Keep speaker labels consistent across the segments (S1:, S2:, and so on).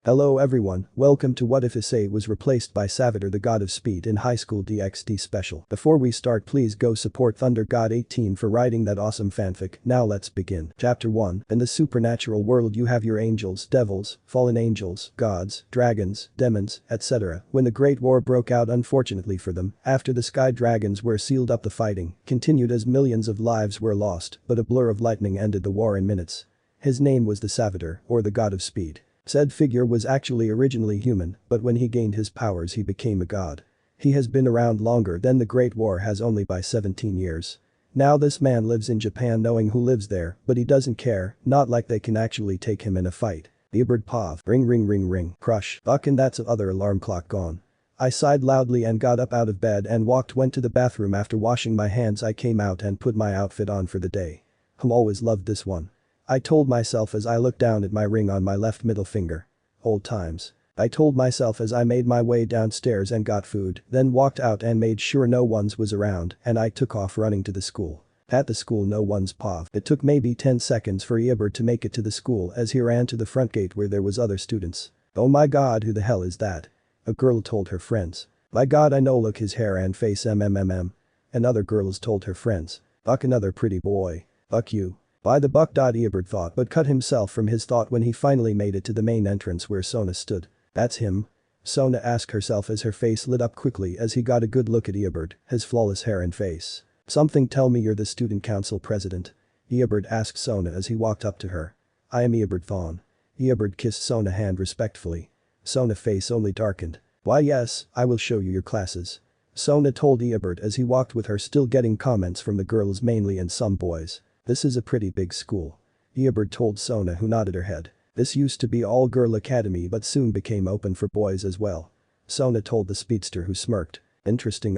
S1: Hello everyone, welcome to Whatifissei was replaced by Savitar the God of Speed in HighSchoolDXD special. Before we start, please go support Thunder God 18 for writing that awesome fanfic. Now let's begin. Chapter 1. In the supernatural world you have your angels, devils, fallen angels, gods, dragons, demons, etc. When the Great War broke out, unfortunately for them, after the sky dragons were sealed up, the fighting continued as millions of lives were lost, but a blur of lightning ended the war in minutes. His name was the Savitar, or the God of Speed. Said figure was actually originally human, but when he gained his powers he became a god. He has been around longer than the Great War has, only by 17 years. Now this man lives in Japan, knowing who lives there, but he doesn't care, not like they can actually take him in a fight. The bird pav. Ring ring ring ring. Crush. Fuck, and that's the other alarm clock gone. I sighed loudly and got up out of bed and went to the bathroom. After washing my hands I came out and put my outfit on for the day. Always loved this one. I told myself as I looked down at my ring on my left middle finger. Old times. I told myself as I made my way downstairs and got food, then walked out and made sure no one's was around, and I took off running to the school. At the school no one's pav. It took maybe 10 seconds for Issei to make it to the school as he ran to the front gate where there was other students. Oh my god, who the hell is that? A girl told her friends. My god, I know, look his hair and face mmm. And other girls told her friends. Fuck, another pretty boy. Fuck you. By the buck. Issei thought, but cut himself from his thought when he finally made it to the main entrance where Sona stood. That's him? Sona asked herself as her face lit up quickly as he got a good look at Issei, his flawless hair and face. Something tell me you're the student council president? Issei asked Sona as he walked up to her. I am Issei Thon. Issei kissed Sona's hand respectfully. Sona's face only darkened. Why yes, I will show you your classes. Sona told Issei as he walked with her, still getting comments from the girls mainly and some boys. This is a pretty big school. Issei told Sona, who nodded her head. This used to be all-girl academy but soon became open for boys as well. Sona told the speedster, who smirked. Interesting.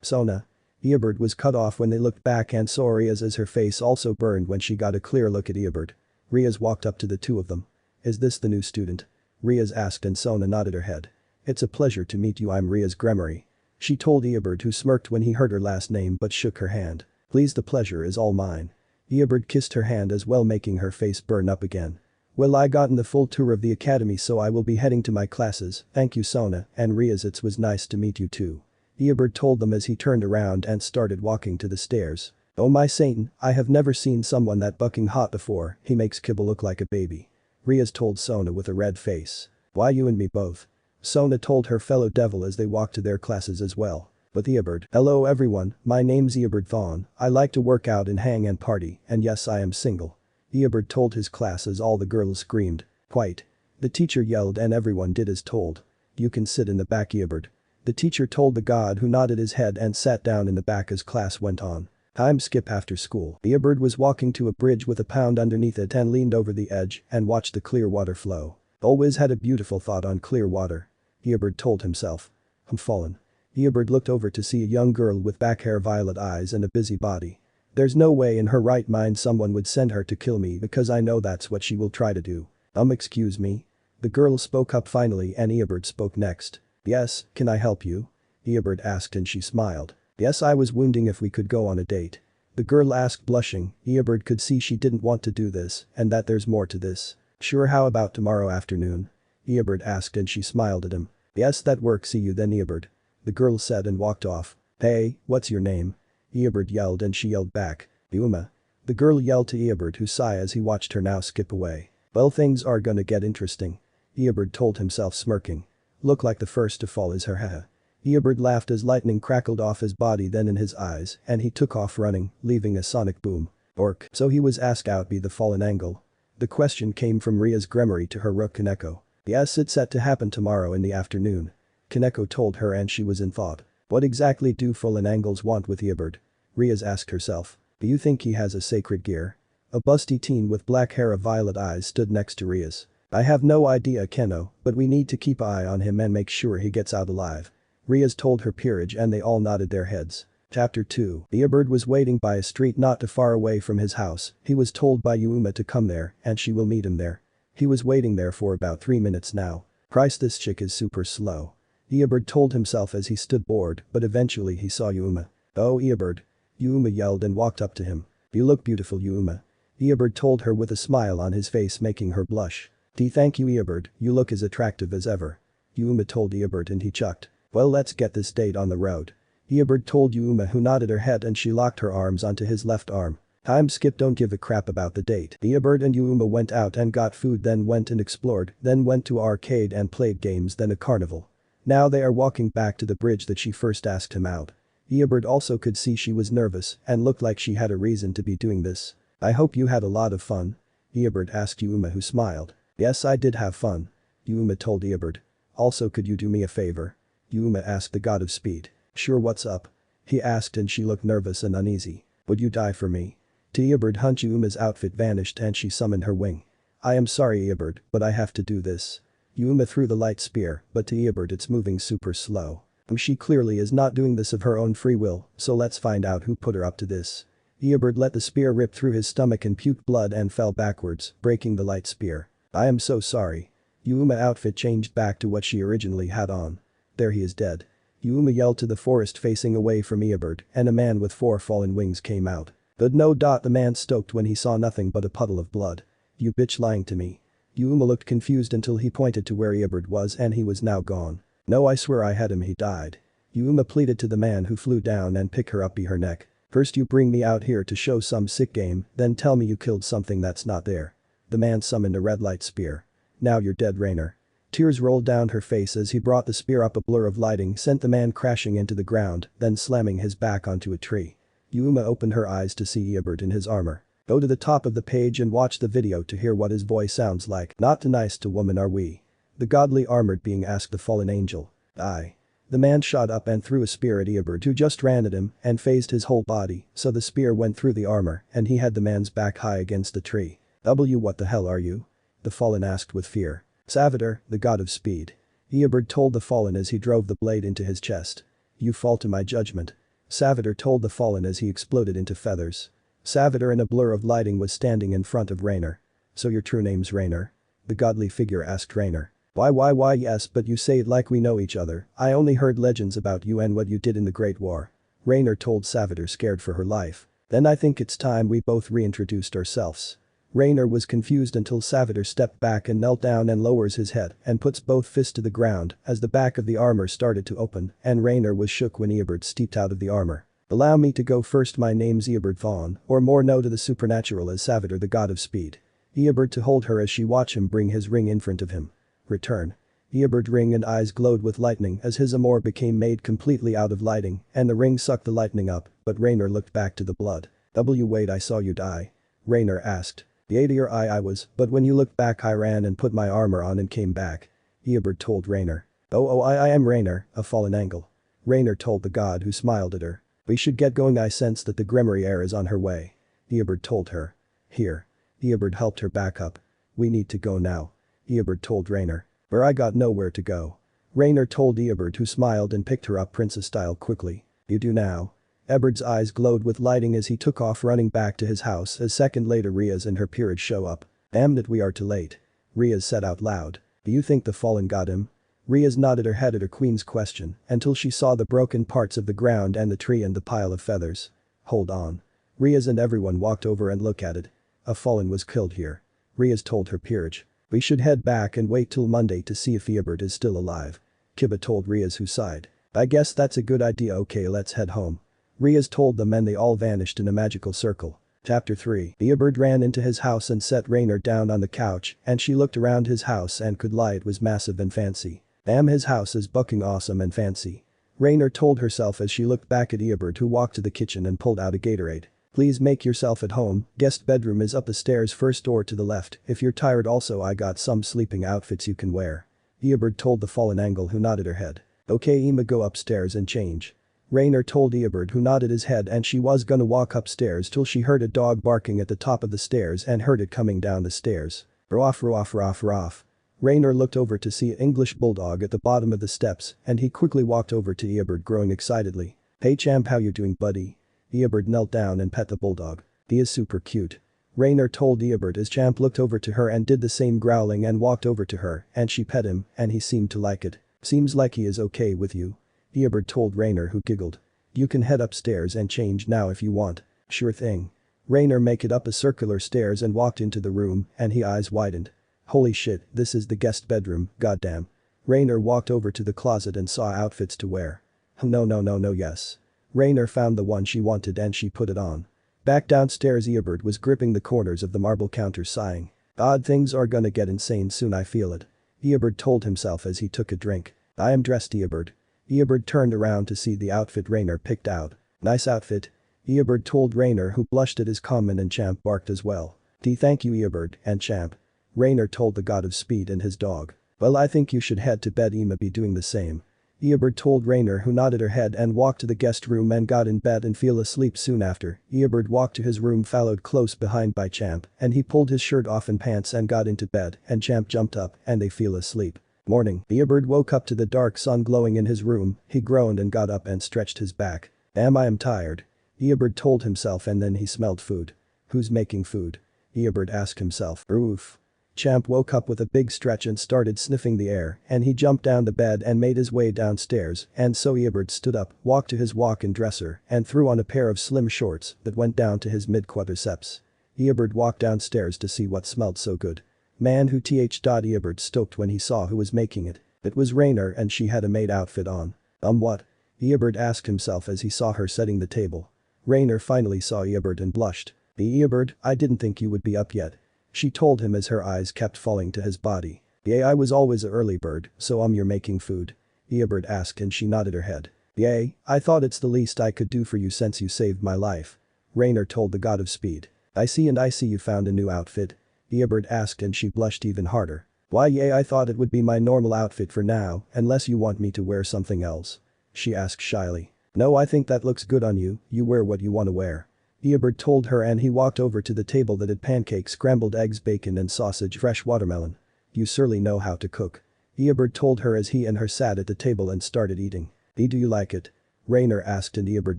S1: Sona. Issei was cut off when they looked back and saw Rias as her face also burned when she got a clear look at Issei. Rias walked up to the two of them. Is this the new student? Rias asked and Sona nodded her head. It's a pleasure to meet you, I'm Rias Gremory. She told Issei, who smirked when he heard her last name but shook her hand. Please, the pleasure is all mine. Issei kissed her hand as well, making her face burn up again. Well, I gotten the full tour of the academy, so I will be heading to my classes. Thank you, Sona, and Rias, it was nice to meet you too. Issei told them as he turned around and started walking to the stairs. Oh my Satan, I have never seen someone that bucking hot before, he makes Kibble look like a baby. Rias told Sona with a red face. Why, you and me both. Sona told her fellow devil as they walked to their classes as well. But Issei. Hello everyone, my name's Issei Thon, I like to work out and hang and party, and yes, I am single. Issei told his class as all the girls screamed. Quite. The teacher yelled and everyone did as told. You can sit in the back, Issei. The teacher told the god, who nodded his head and sat down in the back as class went on. Time skip after school. Issei was walking to a bridge with a pound underneath it and leaned over the edge and watched the clear water flow. Always had a beautiful thought on clear water. Issei told himself. I'm fallen. Issei looked over to see a young girl with back hair, violet eyes and a busy body. There's no way in her right mind someone would send her to kill me, because I know that's what she will try to do. Excuse me? The girl spoke up finally and Issei spoke next. Yes, can I help you? Issei asked and she smiled. Yes, I was wondering if we could go on a date. The girl asked, blushing. Issei could see she didn't want to do this and that there's more to this. Sure, how about tomorrow afternoon? Issei asked and she smiled at him. Yes, that works, see you then, Issei. The girl said and walked off. Hey, what's your name? Issei yelled and she yelled back. Uma. The girl yelled to Issei, who sighed as he watched her now skip away. Well, things are gonna get interesting. Issei told himself, smirking. Look like the first to fall is her, haha. Issei laughed as lightning crackled off his body then in his eyes and he took off running, leaving a sonic boom. Orc. So he was asked out be the fallen angle. The question came from Rias Gremory to her rook Kaneko. Yes, it's set to happen tomorrow in the afternoon. Kaneko told her and she was in thought. What exactly do fallen angles want with Issei? Rias asked herself. Do you think he has a sacred gear? A busty teen with black hair of violet eyes stood next to Rias. I have no idea, Keno, but we need to keep an eye on him and make sure he gets out alive. Rias told her peerage and they all nodded their heads. Chapter 2. Issei was waiting by a street not too far away from his house. He was told by Uma to come there and she will meet him there. He was waiting there for about 3 minutes now. Christ, this chick is super slow. Issei told himself as he stood bored, but eventually he saw Uma. Oh, Issei. Uma yelled and walked up to him. You look beautiful, Uma. Issei told her with a smile on his face, making her blush. Thank you Eobard, you look as attractive as ever. Yuma told Eobard and he chucked. Well let's get this date on the road. Eobard told Yuma who nodded her head and she locked her arms onto his left arm. Time skip don't give a crap about the date. Eobard and Yuma went out and got food then went and explored, then went to arcade and played games then a carnival. Now they are walking back to the bridge that she first asked him out. Eobard also could see she was nervous and looked like she had a reason to be doing this. I hope you had a lot of fun. Eobard asked Yuma who smiled. Yes I did have fun. Yuma told Eobard. Also could you do me a favor? Yuma asked the god of speed. Sure what's up? He asked and she looked nervous and uneasy. Would you die for me? Eobard hunched Yuma's outfit vanished and she summoned her wing. I am sorry Eobard, but I have to do this. Yuma threw the light spear, but to Eobard it's moving super slow. She clearly is not doing this of her own free will, so let's find out who put her up to this. Eobard let the spear rip through his stomach and puked blood and fell backwards, breaking the light spear. I am so sorry. Yuma outfit changed back to what she originally had on. There he is dead. Yuma yelled to the forest facing away from Eobard and a man with 4 fallen wings came out. But no. The man stoked when he saw nothing but a puddle of blood. You bitch lying to me. Yuma looked confused until he pointed to where Eobard was and he was now gone. No I swear I had him he died. Yuma pleaded to the man who flew down and pick her up by her neck. First you bring me out here to show some sick game, then tell me you killed something that's not there. The man summoned a red light spear. Now you're dead Rainer. Tears rolled down her face as he brought the spear up. A blur of lighting sent the man crashing into the ground, then slamming his back onto a tree. Yuma opened her eyes to see Eobard in his armor. Go to the top of the page and watch the video to hear what his voice sounds like. Not too nice to woman are we? The godly armored being asked the fallen angel. Aye. The man shot up and threw a spear at Eobard who just ran at him and phased his whole body so the spear went through the armor and he had the man's back high against the tree. What the hell are you? The fallen asked with fear. Savitar, the god of speed. Eobard told the fallen as he drove the blade into his chest. You fall to my judgment. Savitar told the fallen as he exploded into feathers. Savitar in a blur of lighting was standing in front of Rainer. So your true name's Rainer? The godly figure asked Rainer. Why yes but you say it like we know each other, I only heard legends about you and what you did in the Great War. Rainer told Savitar scared for her life. Then I think it's time we both reintroduced ourselves. Rainer was confused until Savitar stepped back and knelt down and lowers his head and puts both fists to the ground as the back of the armor started to open and Rainer was shook when Eobard stepped out of the armor. Allow me to go first my name's Eobard Vaughn or more known to the supernatural as Savitar the god of speed. Eobard to hold her as she watched him bring his ring in front of him. Return. Eobard's ring and eyes glowed with lightning as his amour became made completely out of lighting and the ring sucked the lightning up but Rainer looked back to the blood. Wait I saw you die. Rainer asked. The your eye I was, but when you looked back I ran and put my armor on and came back. Eobard told Rainer. I am Rainer, a fallen angel. Rainer told the god who smiled at her. We should get going I sense that the Gremory heir is on her way. Eobard told her. Here. Eobard helped her back up. We need to go now. Eobard told Rainer. Where I got nowhere to go. Rainer told Eobard who smiled and picked her up princess style quickly. You do now. Eobard's eyes glowed with lighting as he took off running back to his house as second later Rias and her peerage show up. Damn it we are too late. Rias said out loud. Do you think the fallen got him? Rias nodded her head at her queen's question until she saw the broken parts of the ground and the tree and the pile of feathers. Hold on. Rias and everyone walked over and looked at it. A fallen was killed here. Rias told her peerage. We should head back and wait till Monday to see if Eobard is still alive. Kiba told Rias who sighed. I guess that's a good idea okay let's head home. Rias told them and they all vanished in a magical circle. Chapter 3. Eobard ran into his house and set Rainer down on the couch and she looked around his house and could lie it was massive and fancy. Damn his house is bucking awesome and fancy. Rainer told herself as she looked back at Eobard who walked to the kitchen and pulled out a Gatorade. Please make yourself at home, guest bedroom is up the stairs first door to the left, if you're tired also I got some sleeping outfits you can wear. Eobard told the fallen angel who nodded her head. Okay Emma go upstairs and change. Rainer told Eobard who nodded his head and she was gonna walk upstairs till she heard a dog barking at the top of the stairs and heard it coming down the stairs. Ruff ruff ruff ruff. Rainer looked over to see an English bulldog at the bottom of the steps and he quickly walked over to Eobard growing excitedly. Hey champ how you doing buddy? Eobard knelt down and pet the bulldog. He is super cute. Rainer told Eobard as Champ looked over to her and did the same growling and walked over to her and she pet him and he seemed to like it. Seems like he is okay with you. Eobard told Rainer who giggled. You can head upstairs and change now if you want. Sure thing. Rainer make it up a circular stairs and walked into the room and his eyes widened. Holy shit, this is the guest bedroom, goddamn. Rainer walked over to the closet and saw outfits to wear. No, yes. Rainer found the one she wanted and she put it on. Back downstairs Eobard was gripping the corners of the marble counter sighing. Odd things are gonna get insane soon, I feel it. Eobard told himself as he took a drink. I am dressed, Eobard. Eobard turned around to see the outfit Rainer picked out. Nice outfit. Eobard told Rainer, who blushed at his comment, and Champ barked as well. Thank you Eobard and Champ. Rainer told the god of speed and his dog. Well, I think you should head to bed, Emma be doing the same. Eobard told Rainer, who nodded her head and walked to the guest room and got in bed and fell asleep soon after. Eobard walked to his room followed close behind by Champ and he pulled his shirt off and pants and got into bed and Champ jumped up and they fell asleep. Morning. Eobard woke up to the dark sun glowing in his room, he groaned and got up and stretched his back. Damn, I am tired. Eobard told himself and then he smelled food. Who's making food? Eobard asked himself. Oof. Champ woke up with a big stretch and started sniffing the air and he jumped down the bed and made his way downstairs and so Eobard stood up, walked to his walk-in dresser and threw on a pair of slim shorts that went down to his mid-quadriceps. Eobard walked downstairs to see what smelled so good. Man who Eobard stoked when he saw who was making it. It was Rainer and she had a maid outfit on. What? Eobard asked himself as he saw her setting the table. Rainer finally saw Eobard and blushed. Eobard, I didn't think you would be up yet. She told him as her eyes kept falling to his body. Yeah, I was always a early bird, so you're making food? Eobard asked and she nodded her head. Yay, I thought it's the least I could do for you since you saved my life. Rainer told the god of speed. I see you found a new outfit. Eobard asked and she blushed even harder. Why, yeah, I thought it would be my normal outfit for now, unless you want me to wear something else. She asked shyly. No, I think that looks good on you, you wear what you want to wear. Eobard told her and he walked over to the table that had pancakes, scrambled eggs, bacon and sausage, fresh watermelon. You surely know how to cook. Eobard told her as he and her sat at the table and started eating. Do you like it? Rainer asked and Eobard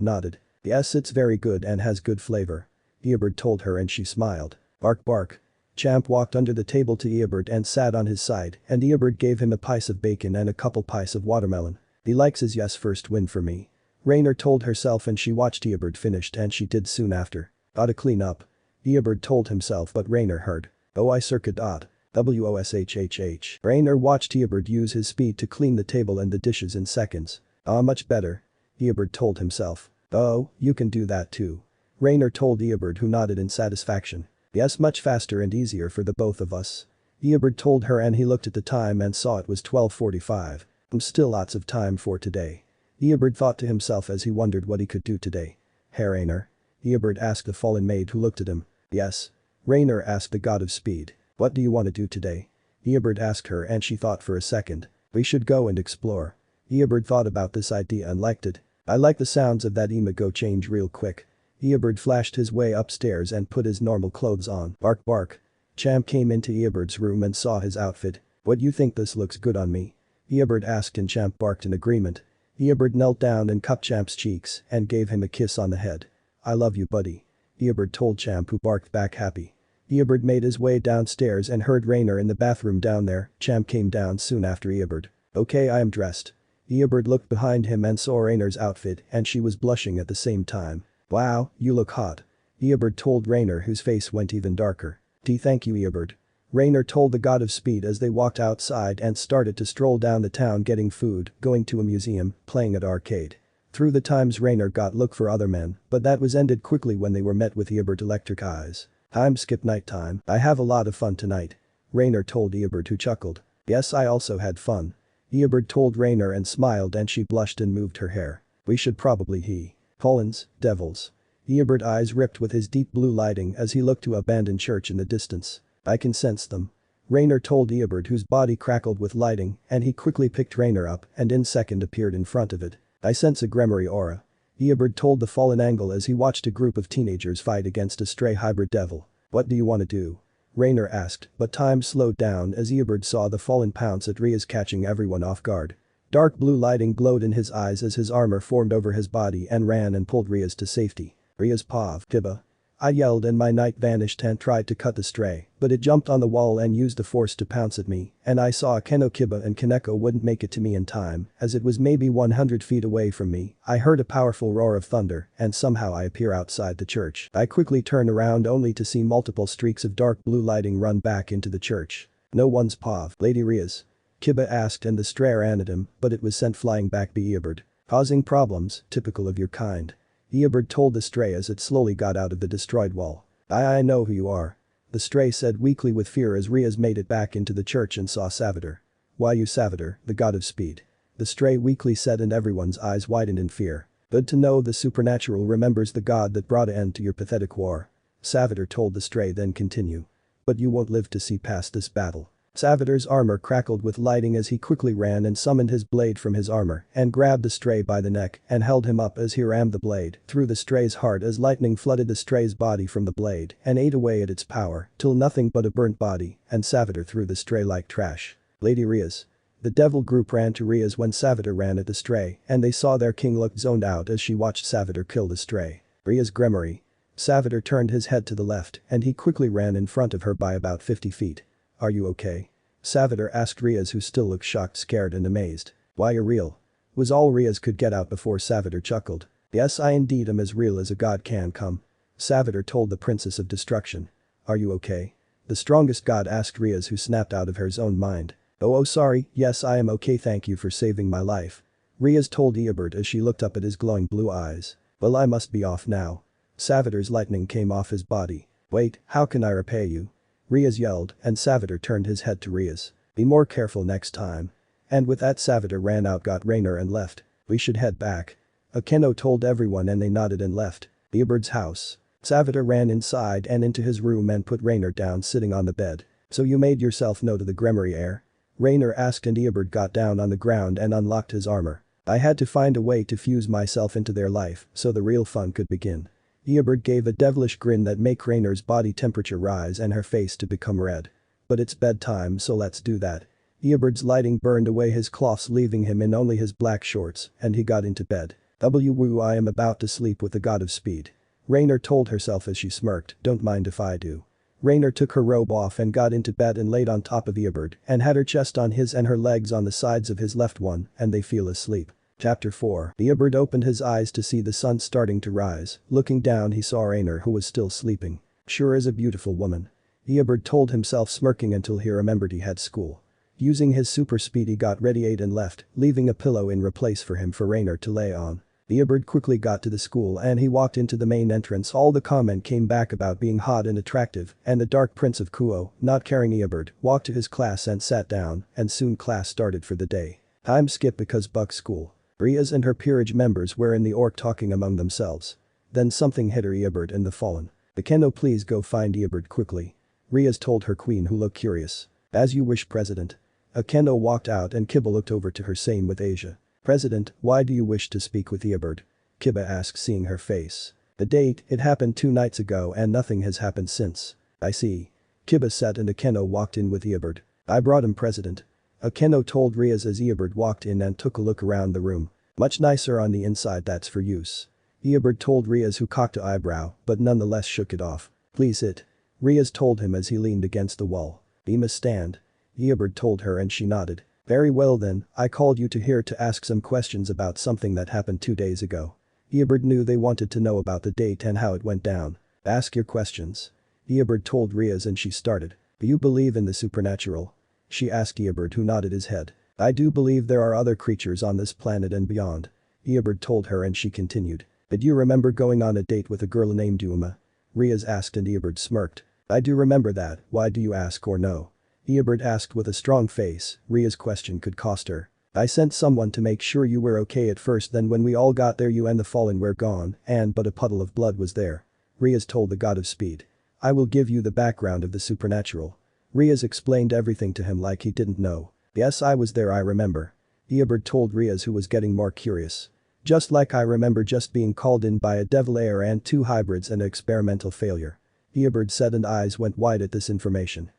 S1: nodded. Yes, it's very good and has good flavor. Eobard told her and she smiled. Bark bark. Champ walked under the table to Eobard and sat on his side and Eobard gave him a piece of bacon and a couple piece of watermelon. He likes his yes first win for me. Rainer told herself and she watched Eobard finished and she did soon after. Gotta clean up. Eobard told himself but Rainer heard. Oh, I circuit dot. Woshhhh. Rainer watched Eobard use his speed to clean the table and the dishes in seconds. Much better. Eobard told himself. Oh, you can do that too. Rainer told Eobard who nodded in satisfaction. Yes, much faster and easier for the both of us. Eobard told her and he looked at the time and saw it was 12:45. Still lots of time for today. Eobard thought to himself as he wondered what he could do today. Hey Rainer? Eobard asked the fallen maid who looked at him. Yes. Rainer asked the god of speed. What do you want to do today? Eobard asked her and she thought for a second. We should go and explore. Eobard thought about this idea and liked it. I like the sounds of that. Go change real quick. Eobard flashed his way upstairs and put his normal clothes on. Bark bark. Champ came into Eobard's room and saw his outfit. What, you think this looks good on me? Eobard asked and Champ barked in agreement. Eobard knelt down and cupped Champ's cheeks and gave him a kiss on the head. I love you, buddy. Eobard told Champ who barked back happy. Eobard made his way downstairs and heard Rainer in the bathroom down there. Champ came down soon after Eobard. Okay, I am dressed. Eobard looked behind him and saw Rainer's outfit and she was blushing at the same time. Wow, you look hot. Eobard told Rainer whose face went even darker. Thank you Eobard. Rainer told the god of speed as they walked outside and started to stroll down the town getting food, going to a museum, playing at arcade. Through the times Rainer got look for other men, but that was ended quickly when they were met with Eobard's electric eyes. Time skip night time. I have a lot of fun tonight. Rainer told Eobard who chuckled. Yes, I also had fun. Eobard told Rainer and smiled and she blushed and moved her hair. We should probably Pollens, devils. Eobard's eyes ripped with his deep blue lighting as he looked to abandoned church in the distance. I can sense them. Rainer told Eobard whose body crackled with lighting and he quickly picked Rainer up and in second appeared in front of it. I sense a Gremory aura. Eobard told the fallen angle as he watched a group of teenagers fight against a stray hybrid devil. What do you want to do? Rainer asked, but time slowed down as Eobard saw the fallen pounce at Rias catching everyone off guard. Dark blue lighting glowed in his eyes as his armor formed over his body and ran and pulled Rias to safety. Rias pav, Kiba. I yelled and my knight vanished and tried to cut the stray, but it jumped on the wall and used the force to pounce at me, and I saw Keno Kiba and Kaneko wouldn't make it to me in time, as it was maybe 100 feet away from me. I heard a powerful roar of thunder, and somehow I appear outside the church. I quickly turn around only to see multiple streaks of dark blue lighting run back into the church. No one's pav, Lady Rias. Kiba asked and the stray ran at him, but it was sent flying back by Eobard. Causing problems, typical of your kind. Eobard told the stray as it slowly got out of the destroyed wall. I know who you are. The stray said weakly with fear as Rias made it back into the church and saw Savitar. Why you Savitar, the god of speed. The stray weakly said and everyone's eyes widened in fear. Good to know the supernatural remembers the god that brought an end to your pathetic war. Savitar told the stray then continue. But you won't live to see past this battle. Savitar's armor crackled with lighting as he quickly ran and summoned his blade from his armor and grabbed the stray by the neck and held him up as he rammed the blade through the stray's heart as lightning flooded the stray's body from the blade and ate away at its power till nothing but a burnt body and Savitar threw the stray like trash. Lady Rias. The devil group ran to Rias when Savitar ran at the stray and they saw their king look zoned out as she watched Savitar kill the stray. Rias Gremory. Savitar turned his head to the left and he quickly ran in front of her by about 50 feet. Are you okay? Savitar asked Rias who still looked shocked, scared and amazed. Why you're real? Was all Rias could get out before Savitar chuckled. Yes, I indeed am as real as a god can come. Savitar told the princess of destruction. Are you okay? The strongest god asked Rias who snapped out of her own mind. Oh sorry, yes I am okay, thank you for saving my life. Rias told Eobard as she looked up at his glowing blue eyes. Well I must be off now. Savitar's lightning came off his body. Wait, how can I repay you? Rias yelled and Savitar turned his head to Rias. Be more careful next time. And with that Savitar ran out, got Raynor and left. We should head back. Akeno told everyone and they nodded and left. Eobard's house. Savitar ran inside and into his room and put Raynor down sitting on the bed. So you made yourself known to the Gremory heir? Raynor asked and Eobard got down on the ground and unlocked his armor. I had to find a way to fuse myself into their life so the real fun could begin. Eobard gave a devilish grin that made Raynor's body temperature rise and her face to become red. But it's bedtime so let's do that. Eobard's lighting burned away his cloths leaving him in only his black shorts and he got into bed. Woo, I am about to sleep with the god of speed. Raynor told herself as she smirked, don't mind if I do. Raynor took her robe off and got into bed and laid on top of Eobard and had her chest on his and her legs on the sides of his left one and they fell asleep. Chapter 4. Eobard opened his eyes to see the sun starting to rise. Looking down he saw Raynor who was still sleeping. Sure is a beautiful woman. Eobard told himself smirking until he remembered he had school. Using his super speed he got ready, ate and left, leaving a pillow in replace for him for Raynor to lay on. Eobard quickly got to the school and he walked into the main entrance. All the comment came back about being hot and attractive and the dark prince of Kuo, not caring. Eobard walked to his class and sat down and soon class started for the day. Time skip because Buck school. Rias and her peerage members were in the orc talking among themselves. Then something hit her. Eobard and the fallen. Akeno, please go find Eobard quickly. Rias told her queen who looked curious. As you wish, President. Akeno walked out and Kiba looked over to her same with Asia. President, why do you wish to speak with Eobard? Kiba asked seeing her face. The date, it happened 2 nights ago and nothing has happened since. I see. Kiba said and Akeno walked in with Eobard. I brought him, President. Akeno told Rias as Eobard walked in and took a look around the room. Much nicer on the inside, that's for use. Eobard told Rias who cocked an eyebrow but nonetheless shook it off. Please sit. Rias told him as he leaned against the wall. He must stand. Eobard told her and she nodded. Very well then, I called you to here to ask some questions about something that happened 2 days ago. Eobard knew they wanted to know about the date and how it went down. Ask your questions. Eobard told Rias and she started. Do you believe in the supernatural? She asked Eobard who nodded his head. I do believe there are other creatures on this planet and beyond. Eobard told her and she continued. Did you remember going on a date with a girl named Uma? Rias asked and Eobard smirked. I do remember that, why do you ask or no? Eobard asked with a strong face. Rias' question could cost her. I sent someone to make sure you were okay at first, then when we all got there you and the fallen were gone and but a puddle of blood was there. Rias told the god of speed. I will give you the background of the supernatural. Rias explained everything to him like he didn't know. Yes, I was there, I remember. Eobard told Rias who was getting more curious. Just like I remember just being called in by a devil heir and 2 hybrids and an experimental failure. Eobard said and eyes went wide at this information.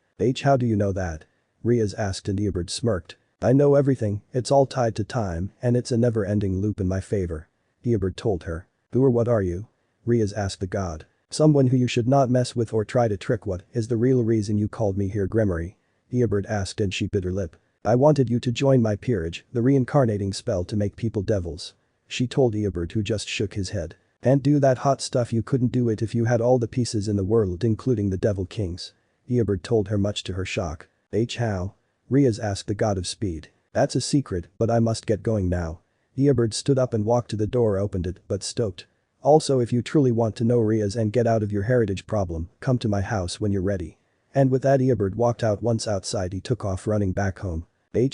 S1: How do you know that? Rias asked and Eobard smirked. I know everything, it's all tied to time and it's a never-ending loop in my favor. Eobard told her. Who or what are you? Rias asked the god. Someone who you should not mess with or try to trick. What is the real reason you called me here, Gremory? Eobard asked and she bit her lip. I wanted you to join my peerage, the reincarnating spell to make people devils. She told Eobard who just shook his head. And do that hot stuff, you couldn't do it if you had all the pieces in the world including the devil kings. Eobard told her much to her shock. How? Rias asked the god of speed. That's a secret, but I must get going now. Eobird stood up and walked to the door, opened it, but stopped. Also, if you truly want to know Rias and get out of your heritage problem, come to my house when you're ready. And with that Eobird walked out. Once outside he took off running back home.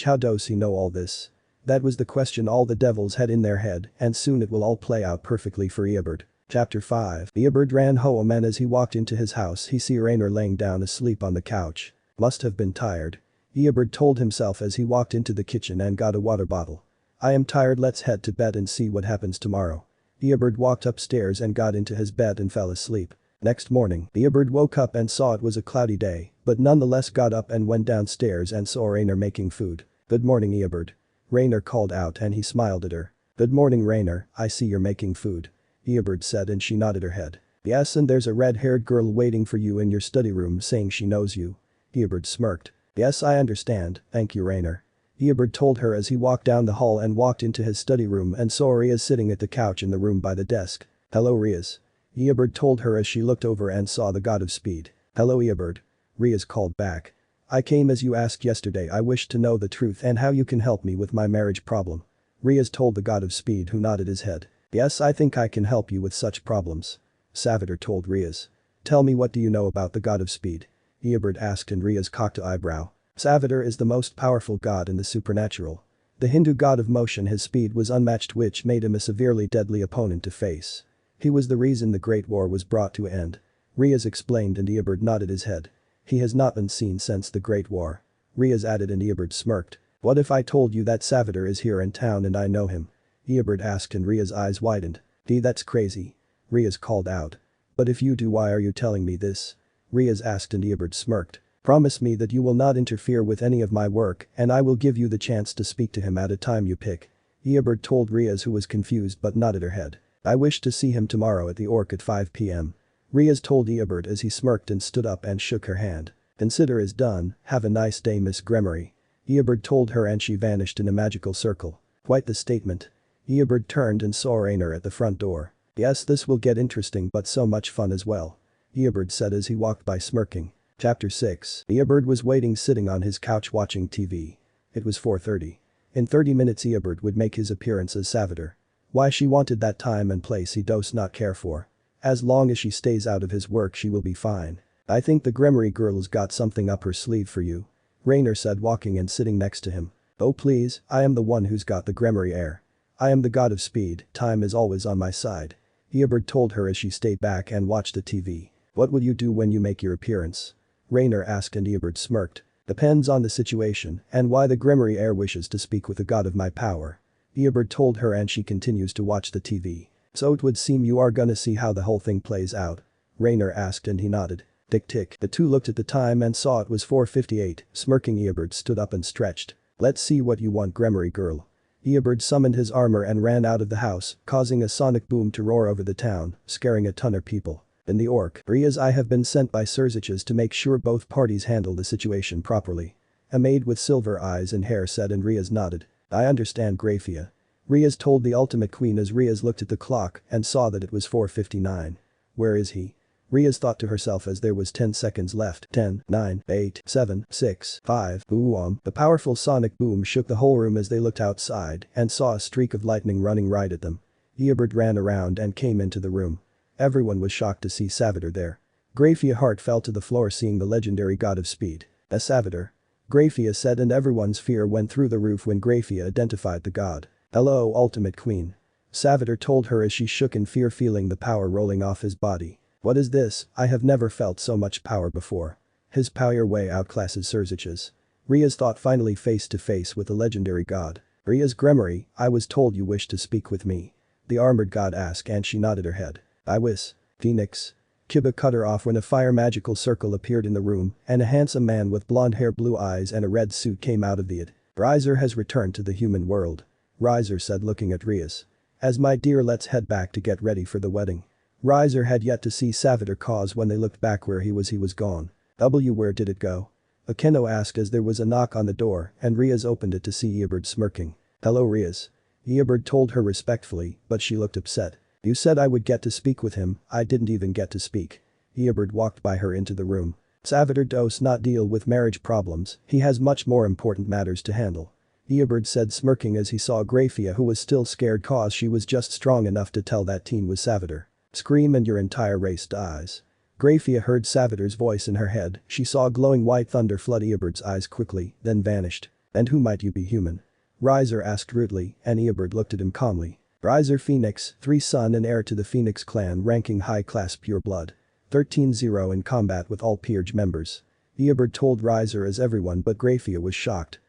S1: How does he know all this? That was the question all the devils had in their head, and soon it will all play out perfectly for Eobird. Chapter 5. Eobird ran home, and as he walked into his house he see Rainer laying down asleep on the couch. Must have been tired. Eobird told himself as he walked into the kitchen and got a water bottle. I am tired, let's head to bed and see what happens tomorrow. Eobird walked upstairs and got into his bed and fell asleep. Next morning, Eobird woke up and saw it was a cloudy day, but nonetheless got up and went downstairs and saw Rainer making food. Good morning, Eobird. Rainer called out and he smiled at her. Good morning, Rainer, I see you're making food. Eobird said, and she nodded her head. Yes, and there's a red-haired girl waiting for you in your study room saying she knows you. Eobird smirked. Yes, I understand, thank you, Rainer. Eobird told her as he walked down the hall and walked into his study room and saw Rias sitting at the couch in the room by the desk. Hello, Rias. Eobird told her as she looked over and saw the god of speed. Hello, Eobird. Rias called back. I came as you asked yesterday. I wish to know the truth and how you can help me with my marriage problem. Rias told the god of speed, who nodded his head. Yes, I think I can help you with such problems. Savitar told Rias. Tell me, what do you know about the god of speed? Eobird asked, and Rias cocked an eyebrow. Savitar is the most powerful god in the supernatural. The Hindu god of motion, his speed was unmatched, which made him a severely deadly opponent to face. He was the reason the Great War was brought to an end. Rias explained, and Eobird nodded his head. He has not been seen since the Great War. Rias added, and Eobird smirked. What if I told you that Savitar is here in town and I know him? Eobird asked, and Rias' eyes widened. That's crazy. Rias called out. But if you do, why are you telling me this? Rias asked, and Eobird smirked. Promise me that you will not interfere with any of my work and I will give you the chance to speak to him at a time you pick. Eobird told Rias, who was confused but nodded her head. I wish to see him tomorrow at the Orc at 5 p.m. Rias told Eobird as he smirked and stood up and shook her hand. Consider is done, have a nice day, Miss Gremory. Eobird told her, and she vanished in a magical circle. Quite the statement. Eobird turned and saw Rainer at the front door. Yes, this will get interesting, but so much fun as well. Eobird said as he walked by smirking. Chapter 6. Eobird was waiting, sitting on his couch watching TV. It was 4:30. In 30 minutes Eobird would make his appearance as Savitar. Why she wanted that time and place he does not care for. As long as she stays out of his work she will be fine. I think the Gremory girl's got something up her sleeve for you. Rainer said, walking and sitting next to him. Oh please, I am the one who's got the Gremory air. I am the god of speed, time is always on my side. Eobird told her as she stayed back and watched the TV. What will you do when you make your appearance? Rainer asked, and Eobird smirked. Depends on the situation and why the Gremory heir wishes to speak with the god of my power. Eobird told her, and she continues to watch the TV. So it would seem you are gonna see how the whole thing plays out. Rainer asked, and he nodded. Tick tick. The two looked at the time and saw it was 4:58. Smirking, Eobird stood up and stretched. Let's see what you want, Gremory girl. Eobird summoned his armor and ran out of the house, causing a sonic boom to roar over the town, scaring a ton of people. In the Orc, Rias, I have been sent by Surziches to make sure both parties handle the situation properly. A maid with silver eyes and hair said, and Rias nodded. I understand, Grafia. Rias told the ultimate queen as Rias looked at the clock and saw that it was 4:59. Where is he? Rias thought to herself as there was 10 seconds left. 10, 9, 8, 7, 6, 5, boom. The powerful sonic boom shook the whole room as they looked outside and saw a streak of lightning running right at them. Eobird ran around and came into the room. Everyone was shocked to see Savitar there. Grafia's heart fell to the floor seeing the legendary god of speed. A Savitar. Grafia said, and everyone's fear went through the roof when Grafia identified the god. Hello, ultimate queen. Savitar told her as she shook in fear, feeling the power rolling off his body. What is this? I have never felt so much power before. His power way outclasses Surziches. Rias thought, finally face to face with the legendary god. Rias, Gremory, I was told you wished to speak with me. The armored god asked, and she nodded her head. I was. Phoenix. Kiba cut her off when a fire magical circle appeared in the room and a handsome man with blonde hair, blue eyes and a red suit came out of it. Riser has returned to the human world. Riser said, looking at Rias. As my dear, let's head back to get ready for the wedding. Riser had yet to see Savitar, cause when they looked back where he was gone. Where did it go? Akeno asked as there was a knock on the door and Rias opened it to see Eobird smirking. Hello, Rias. Eobird told her respectfully, but she looked upset. You said I would get to speak with him, I didn't even get to speak. Eobird walked by her into the room. Savitar does not deal with marriage problems, he has much more important matters to handle. Eobard said, smirking as he saw Grafia, who was still scared cause she was just strong enough to tell that teen was Savitar. Scream and your entire race dies. Grafia heard Savitar's voice in her head, she saw glowing white thunder flood Eobard's eyes quickly, then vanished. And who might you be, human? Riser asked rudely, and Eobard looked at him calmly. Riser Phoenix, 3 son and heir to the Phoenix clan, ranking high class pure blood. 13-0 in combat with all peerage members. Eobard told Riser as everyone but Grafia was shocked.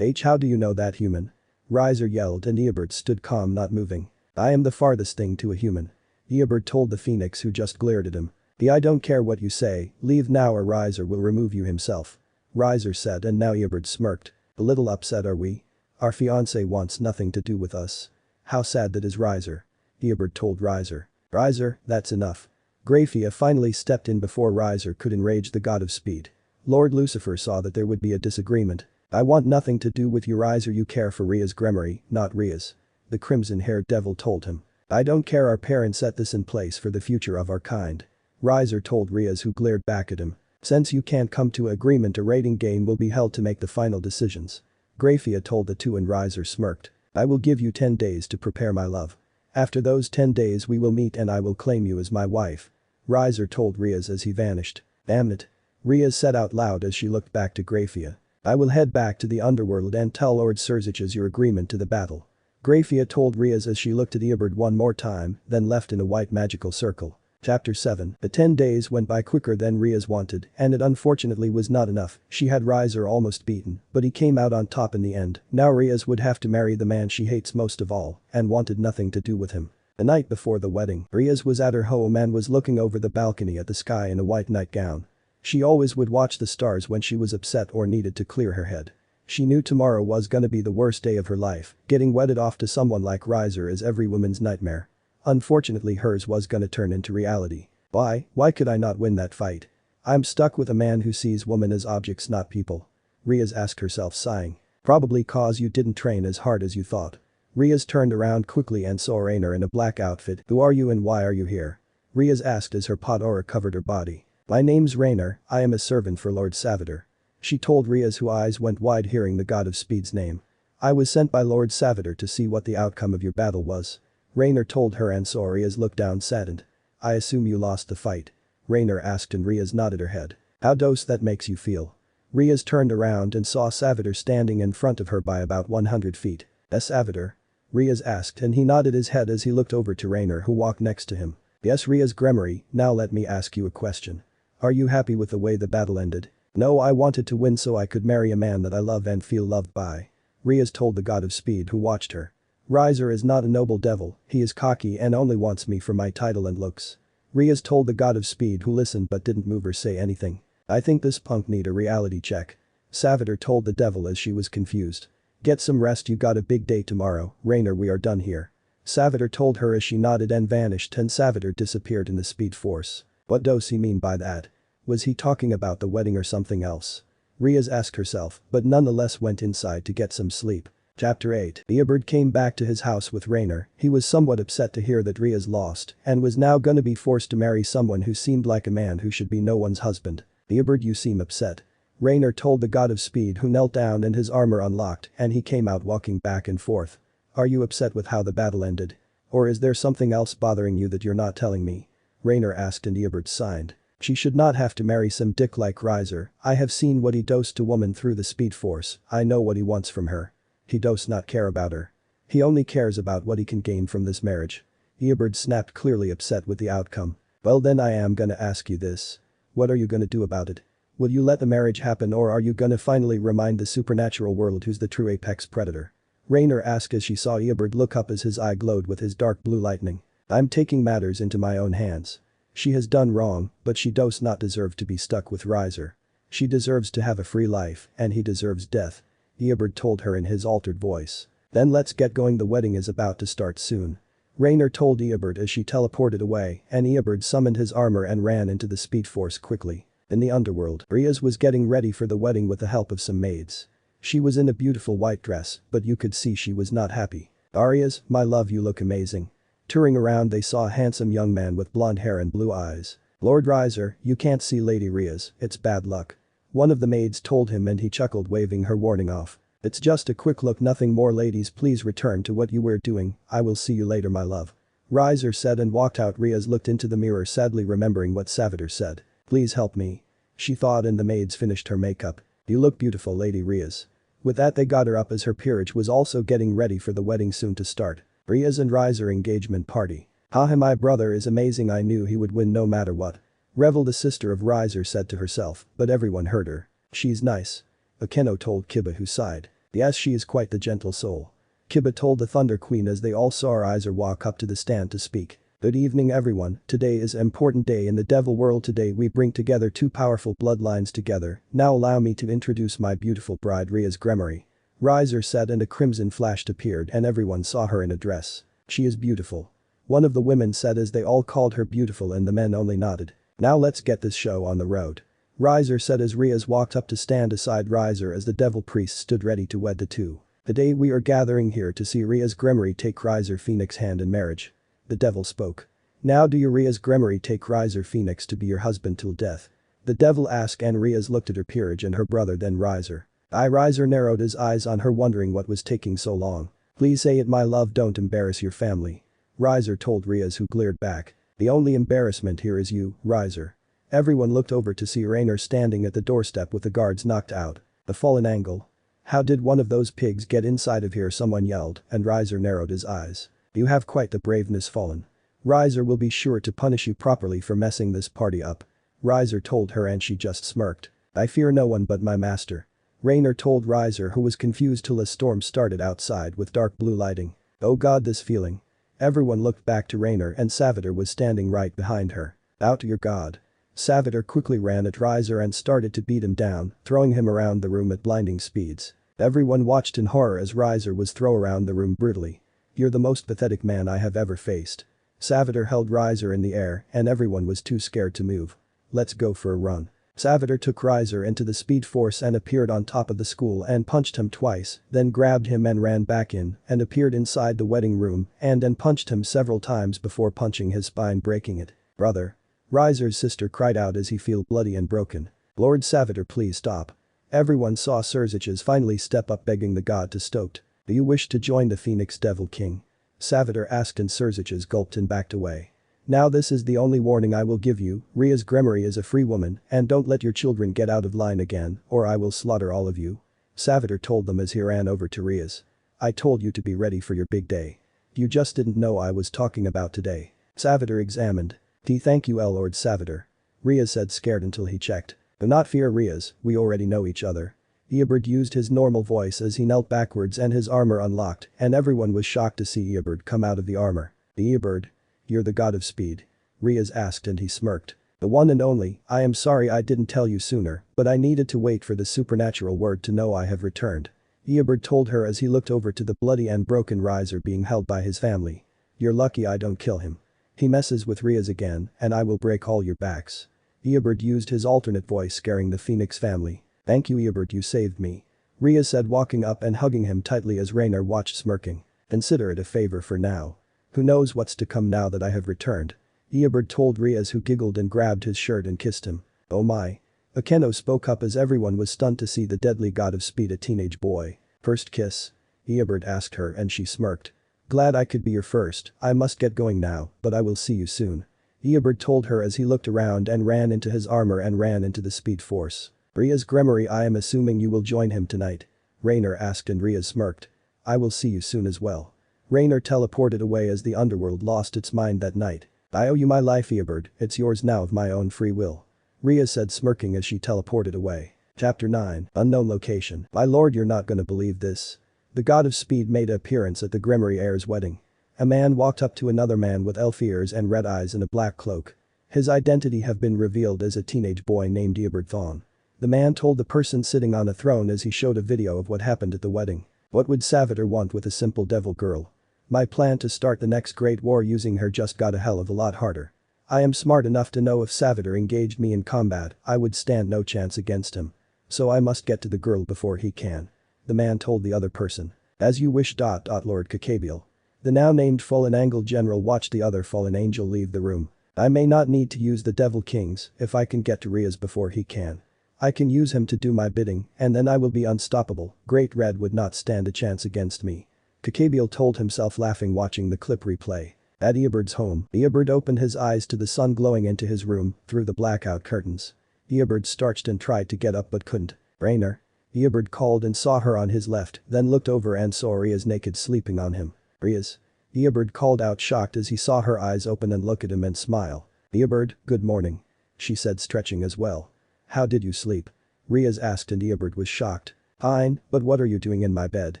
S1: How do you know that, human? Riser yelled and Eobard stood calm, not moving. I am the farthest thing to a human. Eobard told the Phoenix, who just glared at him. I don't care what you say, leave now or Riser will remove you himself. Riser said, and now Eobard smirked. A little upset, are we? Our fiancé wants nothing to do with us. How sad that is, Riser. Eobard told Riser. Riser, that's enough. Grafia finally stepped in before Riser could enrage the god of speed. Lord Lucifer saw that there would be a disagreement. I want nothing to do with you, Riser, you care for Rias Gremory, not Rias. The crimson-haired devil told him. I don't care, our parents set this in place for the future of our kind. Riser told Rias, who glared back at him. Since you can't come to agreement, a rating game will be held to make the final decisions. Grafia told the two and Riser smirked. I will give you 10 days to prepare, my love. After those 10 days we will meet and I will claim you as my wife. Riser told Rias as he vanished. Damn it. Rias said out loud as she looked back to Grafia. I will head back to the underworld and tell Lord Serzich's your agreement to the battle. Grafia told Rias as she looked at Eobard one more time, then left in a white magical circle. Chapter 7. The 10 days went by quicker than Rias wanted, and it unfortunately was not enough. She had Riser almost beaten, but he came out on top in the end. Now Rias would have to marry the man she hates most of all, and wanted nothing to do with him. The night before the wedding, Rias was at her home and was looking over the balcony at the sky in a white nightgown. She always would watch the stars when she was upset or needed to clear her head. She knew tomorrow was gonna be the worst day of her life. Getting wedded off to someone like Riser is every woman's nightmare. Unfortunately, hers was gonna turn into reality. Why could I not win that fight? I'm stuck with a man who sees women as objects, not people. Rias asked herself, sighing. Probably cause you didn't train as hard as you thought. Rias turned around quickly and saw Rainer in a black outfit. Who are you and why are you here? Rias asked as her pot aura covered her body. My name's Rainer, I am a servant for Lord Savitar. She told Rias, whose eyes went wide hearing the god of speed's name. I was sent by Lord Savitar to see what the outcome of your battle was. Rainer told her and saw Rias look down saddened. I assume you lost the fight. Rainer asked and Rias nodded her head. How does that makes you feel? Rias turned around and saw Savitar standing in front of her by about 100 feet. Savitar? Rias asked and he nodded his head as he looked over to Rainer, who walked next to him. Yes, Rias Gremory, now let me ask you a question. Are you happy with the way the battle ended? No, I wanted to win so I could marry a man that I love and feel loved by. Rias told the god of speed, who watched her. Riser is not a noble devil, he is cocky and only wants me for my title and looks. Rias told the god of speed, who listened but didn't move or say anything. I think this punk need a reality check. Savitar told the devil as she was confused. Get some rest, you got a big day tomorrow, Rainer, we are done here. Savitar told her as she nodded and vanished and Savitar disappeared in the speed force. What does he mean by that? Was he talking about the wedding or something else? Rias asked herself, but nonetheless went inside to get some sleep. Chapter 8. Eobard came back to his house with Rainer. He was somewhat upset to hear that Rias lost and was now gonna be forced to marry someone who seemed like a man who should be no one's husband. Eobard, you seem upset. Rainer told the god of speed, who knelt down and his armor unlocked and he came out walking back and forth. Are you upset with how the battle ended? Or is there something else bothering you that you're not telling me? Rainer asked and Eobard sighed. She should not have to marry some dick like Riser. I have seen what he does to women through the speed force. I know what he wants from her. He does not care about her. He only cares about what he can gain from this marriage. Eobard snapped, clearly upset with the outcome. Well then, I am gonna ask you this. What are you gonna do about it? Will you let the marriage happen or are you gonna finally remind the supernatural world who's the true apex predator? Rainer asked as she saw Eobard look up as his eye glowed with his dark blue lightning. I'm taking matters into my own hands. She has done wrong, but she does not deserve to be stuck with Riser. She deserves to have a free life and he deserves death. Eobard told her in his altered voice. Then let's get going, the wedding is about to start soon. Rainer told Eobard as she teleported away and Eobard summoned his armor and ran into the speed force quickly. In the underworld, Rias was getting ready for the wedding with the help of some maids. She was in a beautiful white dress, but you could see she was not happy. Rias, my love, you look amazing. Touring around they saw a handsome young man with blonde hair and blue eyes. Lord Riser, you can't see Lady Rias, it's bad luck. One of the maids told him and he chuckled, waving her warning off. It's just a quick look, nothing more. Ladies, please return to what you were doing, I will see you later, my love. Riser said and walked out. Rias looked into the mirror, sadly remembering what Savitar said. Please help me. She thought, and the maids finished her makeup. You look beautiful, Lady Rias. With that they got her up as her peerage was also getting ready for the wedding soon to start. Rias and Riser engagement party. Haha, my brother is amazing, I knew he would win no matter what. Revel, the sister of Riser, said to herself, but everyone heard her. She's nice. Akeno told Kiba, who sighed. Yes, she is quite the gentle soul. Kiba told the Thunder Queen as they all saw Riser walk up to the stand to speak. Good evening everyone, today is an important day in the devil world. Today we bring together two powerful bloodlines together. Now allow me to introduce my beautiful bride, Rias Gremory. Riser said, and a crimson flash appeared and everyone saw her in a dress. She is beautiful. One of the women said as they all called her beautiful and the men only nodded. Now let's get this show on the road. Riser said as Rias walked up to stand aside Riser as the devil priest stood ready to wed the two. Today we are gathering here to see Rias Gremory take Riser Phoenix hand in marriage. The devil spoke. Now do you, Rias Gremory, take Riser Phoenix to be your husband till death? The devil asked, and Rias looked at her peerage and her brother, then Riser. Riser narrowed his eyes on her, wondering what was taking so long. Please say it, my love, don't embarrass your family. Riser told Rias, who glared back. The only embarrassment here is you, Riser. Everyone looked over to see Rainer standing at the doorstep with the guards knocked out. The fallen angle. How did one of those pigs get inside of here? Someone yelled, and Riser narrowed his eyes. You have quite the braveness, Fallen. Riser will be sure to punish you properly for messing this party up. Riser told her, and she just smirked. I fear no one but my master. Rainer told Riser, who was confused till a storm started outside with dark blue lighting. Oh god, this feeling. Everyone looked back to Rainer and Savitar was standing right behind her. Out your god. Savitar quickly ran at Riser and started to beat him down, throwing him around the room at blinding speeds. Everyone watched in horror as Riser was thrown around the room brutally. You're the most pathetic man I have ever faced. Savitar held Riser in the air and everyone was too scared to move. Let's go for a run. Savitar took Riser into the speed force and appeared on top of the school and punched him twice, then grabbed him and ran back in and appeared inside the wedding room and then punched him several times before punching his spine, breaking it. Brother. Riser's sister cried out as he felt bloody and broken. Lord Savitar, please stop. Everyone saw Surziches finally step up, begging the god to stop. Do you wish to join the Phoenix Devil King? Savitar asked, and Surziches gulped and backed away. Now this is the only warning I will give you, Rias Gremory is a free woman and don't let your children get out of line again or I will slaughter all of you. Savitar told them as he ran over to Rias. I told you to be ready for your big day. You just didn't know I was talking about today. Savitar examined. Thank you, Lord Savitar. Rias said, scared until he checked. Do not fear, Rias, we already know each other. Eobard used his normal voice as he knelt backwards and his armor unlocked and everyone was shocked to see Eobard come out of the armor. Eobard. You're the god of speed. Rias asked and he smirked. The one and only, I am sorry I didn't tell you sooner, but I needed to wait for the supernatural word to know I have returned. Eobard told her as he looked over to the bloody and broken Riser being held by his family. You're lucky I don't kill him. He messes with Rias again and I will break all your backs. Eobard used his alternate voice, scaring the Phoenix family. Thank you, Eobard, you saved me. Rias said, walking up and hugging him tightly as Rainer watched, smirking. Consider it a favor for now. Who knows what's to come now that I have returned. Eobard told Rias, who giggled and grabbed his shirt and kissed him. Oh my. Akeno spoke up as everyone was stunned to see the deadly god of speed, a teenage boy. First kiss? Eobard asked her and she smirked. Glad I could be your first, I must get going now, but I will see you soon. Eobard told her as he looked around and ran into his armor and ran into the speed force. Rias Gremory, I am assuming you will join him tonight? Rainer asked and Rias smirked. I will see you soon as well. Rainer teleported away as the underworld lost its mind that night. I owe you my life, Eobard, it's yours now of my own free will. Rias said, smirking as she teleported away. Chapter 9, Unknown Location. My lord, you're not gonna believe this. The god of speed made an appearance at the Gremory heir's wedding. A man walked up to another man with elf ears and red eyes and a black cloak. His identity have been revealed as a teenage boy named Eobard Thawne. The man told the person sitting on a throne as he showed a video of what happened at the wedding. What would Savitar want with a simple devil girl? My plan to start the next great war using her just got a hell of a lot harder. I am smart enough to know if Savitar engaged me in combat, I would stand no chance against him. So I must get to the girl before he can. The man told the other person. As you wish. Lord Kakabiel. The now named fallen angel general watched the other fallen angel leave the room. I may not need to use the Devil Kings if I can get to Rias before he can. I can use him to do my bidding and then I will be unstoppable. Great Red would not stand a chance against me. Kakabiel told himself laughing watching the clip replay. At Eobard's home, Eobard opened his eyes to the sun glowing into his room through the blackout curtains. Eobard starched and tried to get up but couldn't. Rainer. Eobard called and saw her on his left, then looked over and saw Rias naked sleeping on him. Rias. Eobard called out shocked as he saw her eyes open and look at him and smile. Eobard, good morning. She said stretching as well. How did you sleep? Rias asked and Eobard was shocked. Fine, but what are you doing in my bed?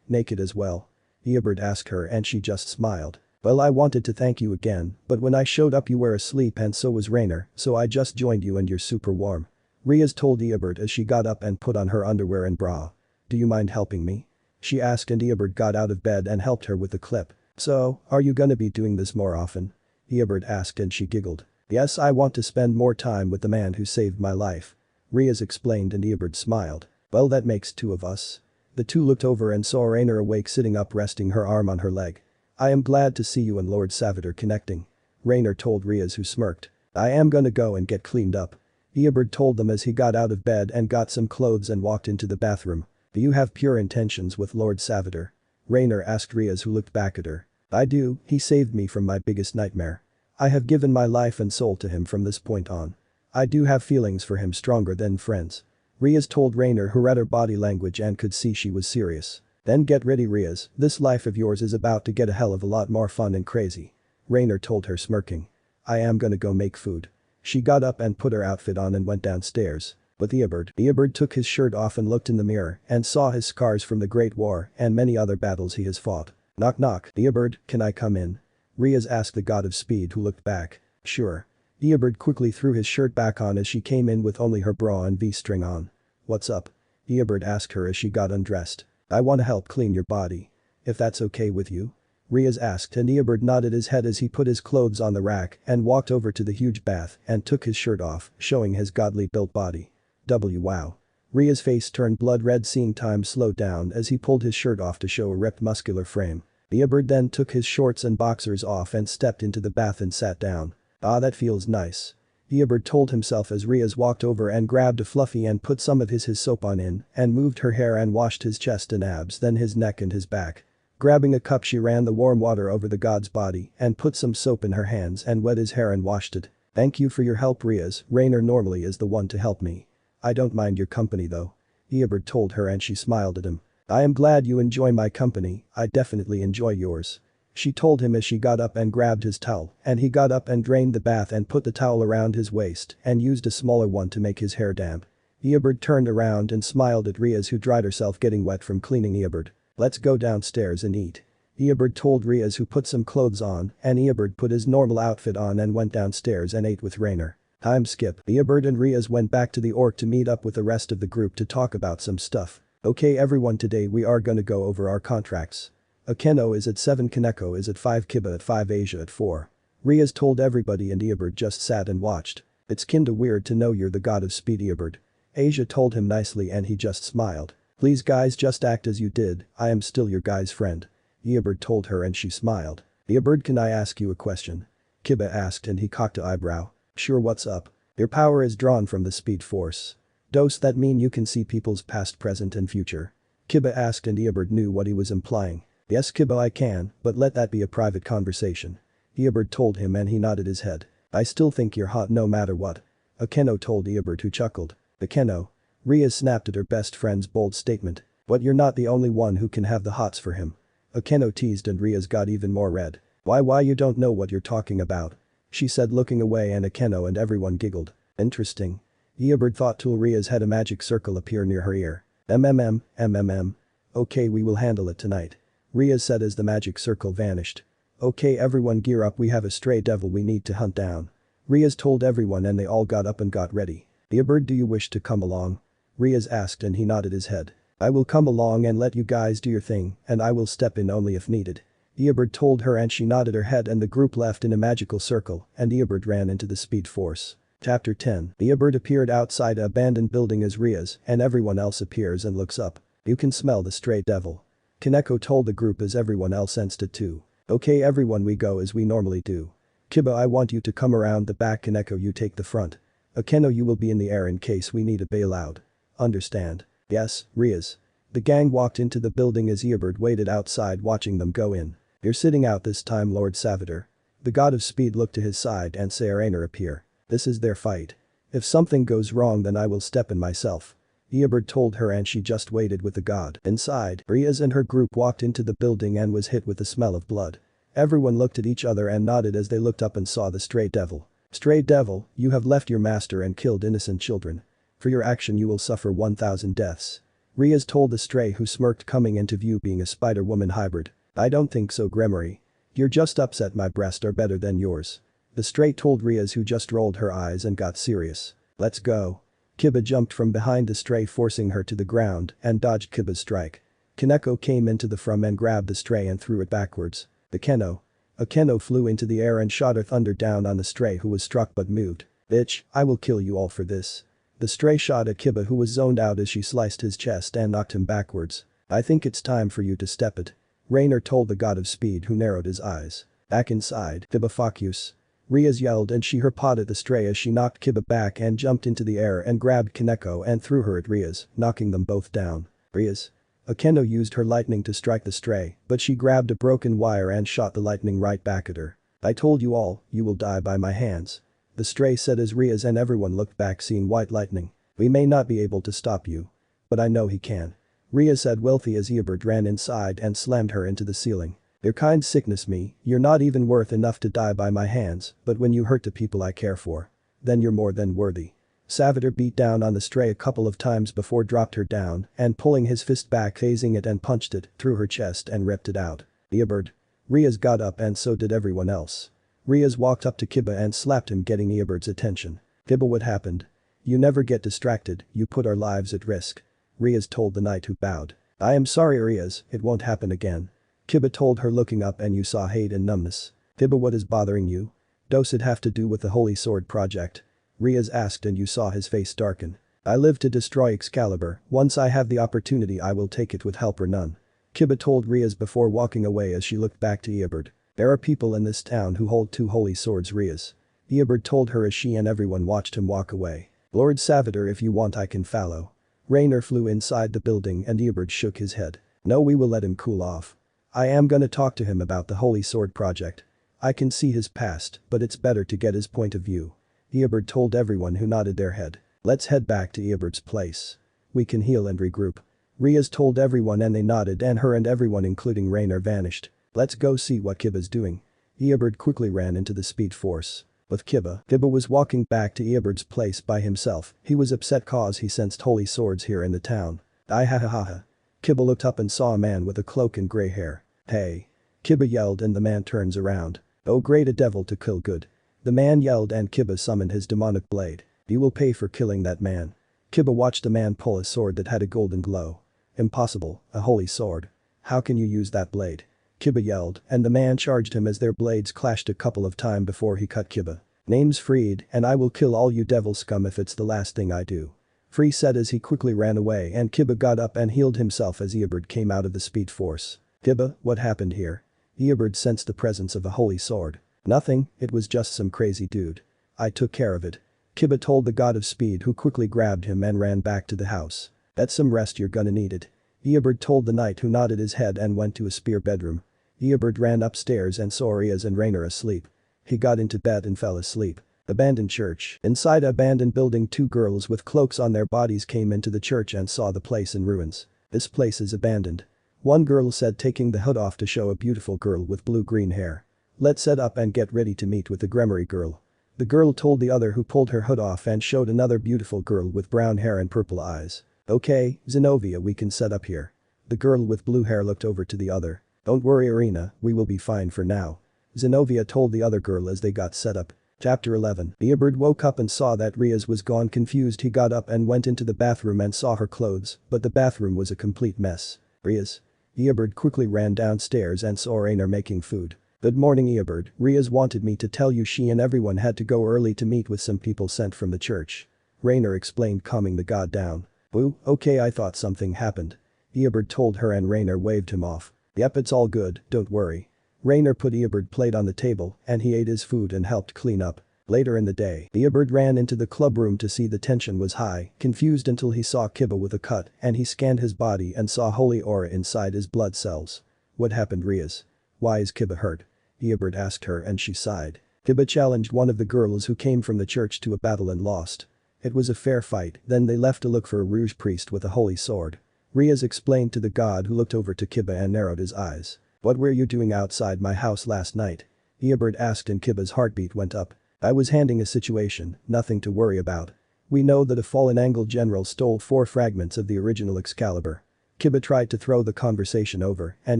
S1: Naked as well. Eobard asked her and she just smiled. Well, I wanted to thank you again, but when I showed up you were asleep and so was Rainer, so I just joined you and you're super warm. Rias told Eobard as she got up and put on her underwear and bra. Do you mind helping me? She asked and Eobard got out of bed and helped her with the clip. So, are you gonna be doing this more often? Eobard asked and she giggled. Yes, I want to spend more time with the man who saved my life. Rias explained and Eobard smiled. Well, that makes two of us. The two looked over and saw Rainer awake sitting up resting her arm on her leg. I am glad to see you and Lord Savitar connecting. Rainer told Rias who smirked. I am gonna go and get cleaned up. Eobard told them as he got out of bed and got some clothes and walked into the bathroom. Do you have pure intentions with Lord Savitar? Rainer asked Rias who looked back at her. I do, he saved me from my biggest nightmare. I have given my life and soul to him from this point on. I do have feelings for him stronger than friends. Rias told Rainer who read her body language and could see she was serious. Then get ready Rias, this life of yours is about to get a hell of a lot more fun and crazy. Rainer told her smirking. I am gonna go make food. She got up and put her outfit on and went downstairs. With Eobard took his shirt off and looked in the mirror and saw his scars from the Great War and many other battles he has fought. Knock knock. Eobard, can I come in? Rias asked the god of speed who looked back. Sure. Eobard quickly threw his shirt back on as she came in with only her bra and V-string on. What's up? Eobard asked her as she got undressed. I wanna help clean your body. If that's okay with you? Rias asked and Eobard nodded his head as he put his clothes on the rack and walked over to the huge bath and took his shirt off, showing his godly built body. Wow. Rias' face turned blood red seeing time slowed down as he pulled his shirt off to show a ripped muscular frame. Eobard then took his shorts and boxers off and stepped into the bath and sat down. Ah, that feels nice. Eobard told himself as Rias walked over and grabbed a fluffy and put some of his soap on in and moved her hair and washed his chest and abs then his neck and his back. Grabbing a cup she ran the warm water over the god's body and put some soap in her hands and wet his hair and washed it. Thank you for your help Rias, Rainer normally is the one to help me. I don't mind your company though. Eobard told her and she smiled at him. I am glad you enjoy my company, I definitely enjoy yours. She told him as she got up and grabbed his towel and he got up and drained the bath and put the towel around his waist and used a smaller one to make his hair damp. Eobard turned around and smiled at Rias who dried herself getting wet from cleaning Eobard. Let's go downstairs and eat. Eobard told Rias who put some clothes on and Eobard put his normal outfit on and went downstairs and ate with Rainer. Time skip. Eobard and Rias went back to the orc to meet up with the rest of the group to talk about some stuff. Okay everyone, today we are gonna go over our contracts. Akeno is at 7, Kaneko is at 5, Kiba at 5, Asia at 4. Rias told everybody and Eobard just sat and watched. It's kinda weird to know you're the god of speed Eobard. Asia told him nicely and he just smiled. Please guys just act as you did, I am still your guy's friend. Eobard told her and she smiled. Eobard, can I ask you a question? Kiba asked and he cocked an eyebrow. Sure, what's up? Your power is drawn from the speed force. Does that mean you can see people's past, present and future? Kiba asked and Eobard knew what he was implying. Yes Kiba, I can, but let that be a private conversation. Eobard told him and he nodded his head. I still think you're hot no matter what. Akeno told Eobard who chuckled. Akeno. Rias snapped at her best friend's bold statement. But you're not the only one who can have the hots for him. Akeno teased and Rias got even more red. Why you don't know what you're talking about? She said looking away and Akeno and everyone giggled. Interesting. Eobard thought till Rias had a magic circle appear near her ear. MMM. Okay, we will handle it tonight. Rias said as the magic circle vanished. Okay everyone, gear up, we have a stray devil we need to hunt down. Rias told everyone and they all got up and got ready. Eobard, do you wish to come along? Rias asked and he nodded his head. I will come along and let you guys do your thing and I will step in only if needed. Eobard told her and she nodded her head and the group left in a magical circle and Eobard ran into the speed force. Chapter 10. Eobard appeared outside an abandoned building as Rias and everyone else appears and looks up. You can smell the stray devil. Kaneko told the group as everyone else sensed it too. Okay everyone, we go as we normally do. Kiba, I want you to come around the back. Kaneko, you take the front. Akeno, you will be in the air in case we need a bailout. Understand? Yes, Rias. The gang walked into the building as Eobard waited outside watching them go in. You're sitting out this time, Lord Savitar. The god of speed looked to his side and saw Rainer appear. This is their fight. If something goes wrong then I will step in myself. Eobard told her and she just waited with the god. Inside, Rias and her group walked into the building and was hit with the smell of blood. Everyone looked at each other and nodded as they looked up and saw the stray devil. Stray devil, you have left your master and killed innocent children. For your action you will suffer 1,000 deaths. Rias told the stray, who smirked, coming into view being a spider-woman hybrid. I don't think so, Gremory. You're just upset my breasts are better than yours. The stray told Rias, who just rolled her eyes and got serious. Let's go. Kiba jumped from behind the stray, forcing her to the ground and dodged Kiba's strike. Kaneko came into the front and grabbed the stray and threw it backwards. A Keno flew into the air and shot her thunder down on the stray, who was struck but moved. Bitch, I will kill you all for this. The stray shot at Kiba, who was zoned out as she sliced his chest and knocked him backwards. I think it's time for you to step it. Rainer told the god of speed, who narrowed his eyes. Back inside, Kiba focus. Rias yelled and she herpawed at the stray as she knocked Kiba back and jumped into the air and grabbed Kaneko and threw her at Rias, knocking them both down. Rias. Akeno used her lightning to strike the stray, but she grabbed a broken wire and shot the lightning right back at her. I told you all, you will die by my hands. The stray said as Rias and everyone looked back, seeing white lightning. We may not be able to stop you. But I know he can. Rias said wealthy as Eobard ran inside and slammed her into the ceiling. Your kind sickness me, you're not even worth enough to die by my hands, but when you hurt the people I care for. Then you're more than worthy. Savitar beat down on the stray a couple of times before dropped her down and pulling his fist back, phasing it and punched it through her chest and ripped it out. Eobard. Rias got up and so did everyone else. Rias walked up to Kiba and slapped him, getting Eobard's attention. Kiba, what happened? You never get distracted, you put our lives at risk. Rias told the knight, who bowed. I am sorry Rias, it won't happen again. Kiba told her, looking up and you saw hate and numbness. Kiba, what is bothering you? Does it have to do with the Holy Sword project? Rias asked and you saw his face darken. I live to destroy Excalibur, once I have the opportunity I will take it with help or none. Kiba told Rias before walking away as she looked back to Eobard. There are people in this town who hold 2 holy swords, Rias. Eobard told her as she and everyone watched him walk away. Lord Savitar, if you want I can follow. Rainer flew inside the building and Eobard shook his head. No, we will let him cool off. I am gonna talk to him about the Holy Sword project. I can see his past, but it's better to get his point of view. Eobard told everyone, who nodded their head. Let's head back to Eobard's place. We can heal and regroup. Rias told everyone and they nodded, and her and everyone including Rainer vanished. Let's go see what Kiba's doing. Eobard quickly ran into the speed force. With Kiba was walking back to Eobard's place by himself. He was upset cause he sensed holy swords here in the town. I ha ha ha ha. Kiba looked up and saw a man with a cloak and grey hair. Hey. Kiba yelled and the man turns around. Oh great, a devil to kill, good. The man yelled and Kiba summoned his demonic blade. You will pay for killing that man. Kiba watched the man pull a sword that had a golden glow. Impossible, a holy sword. How can you use that blade? Kiba yelled and the man charged him as their blades clashed a couple of times before he cut Kiba. Name's Freed and I will kill all you devil scum if it's the last thing I do. Free said as he quickly ran away and Kiba got up and healed himself as Eobard came out of the speed force. Kiba, what happened here? Eobard sensed the presence of a holy sword. Nothing, it was just some crazy dude. I took care of it. Kiba told the god of speed, who quickly grabbed him and ran back to the house. That's some rest, you're gonna need it. Eobard told the knight, who nodded his head and went to a spare bedroom. Eobard ran upstairs and saw Rias and Rainer asleep. He got into bed and fell asleep. Abandoned church. Inside abandoned building, 2 girls with cloaks on their bodies came into the church and saw the place in ruins. This place is abandoned. One girl said, taking the hood off to show a beautiful girl with blue-green hair. Let's set up and get ready to meet with the Gremory girl. The girl told the other, who pulled her hood off and showed another beautiful girl with brown hair and purple eyes. Okay, Zenobia, we can set up here. The girl with blue hair looked over to the other. Don't worry Arena, we will be fine for now. Zenobia told the other girl as they got set up. Chapter 11. Eobard woke up and saw that Rias was gone. Confused, he got up and went into the bathroom and saw her clothes, but the bathroom was a complete mess. Rias. Eobard quickly ran downstairs and saw Rainer making food. Good morning Eobard, Rias wanted me to tell you she and everyone had to go early to meet with some people sent from the church. Rainer explained, calming the god down. Boo, okay, I thought something happened. Eobard told her and Rainer waved him off. Yep, it's all good, don't worry. Rainer put Eobard plate on the table and he ate his food and helped clean up. Later in the day, Eobard ran into the club room to see the tension was high, confused until he saw Kiba with a cut and he scanned his body and saw holy aura inside his blood cells. What happened, Rias? Why is Kiba hurt? Eobard asked her and she sighed. Kiba challenged one of the girls who came from the church to a battle and lost. It was a fair fight, then they left to look for a rouge priest with a holy sword. Rias explained to the god who looked over to Kiba and narrowed his eyes. What were you doing outside my house last night? Eobard asked and Kiba's heartbeat went up. I was handling a situation, nothing to worry about. We know that a fallen Angle general stole 4 fragments of the original Excalibur. Kiba tried to throw the conversation over and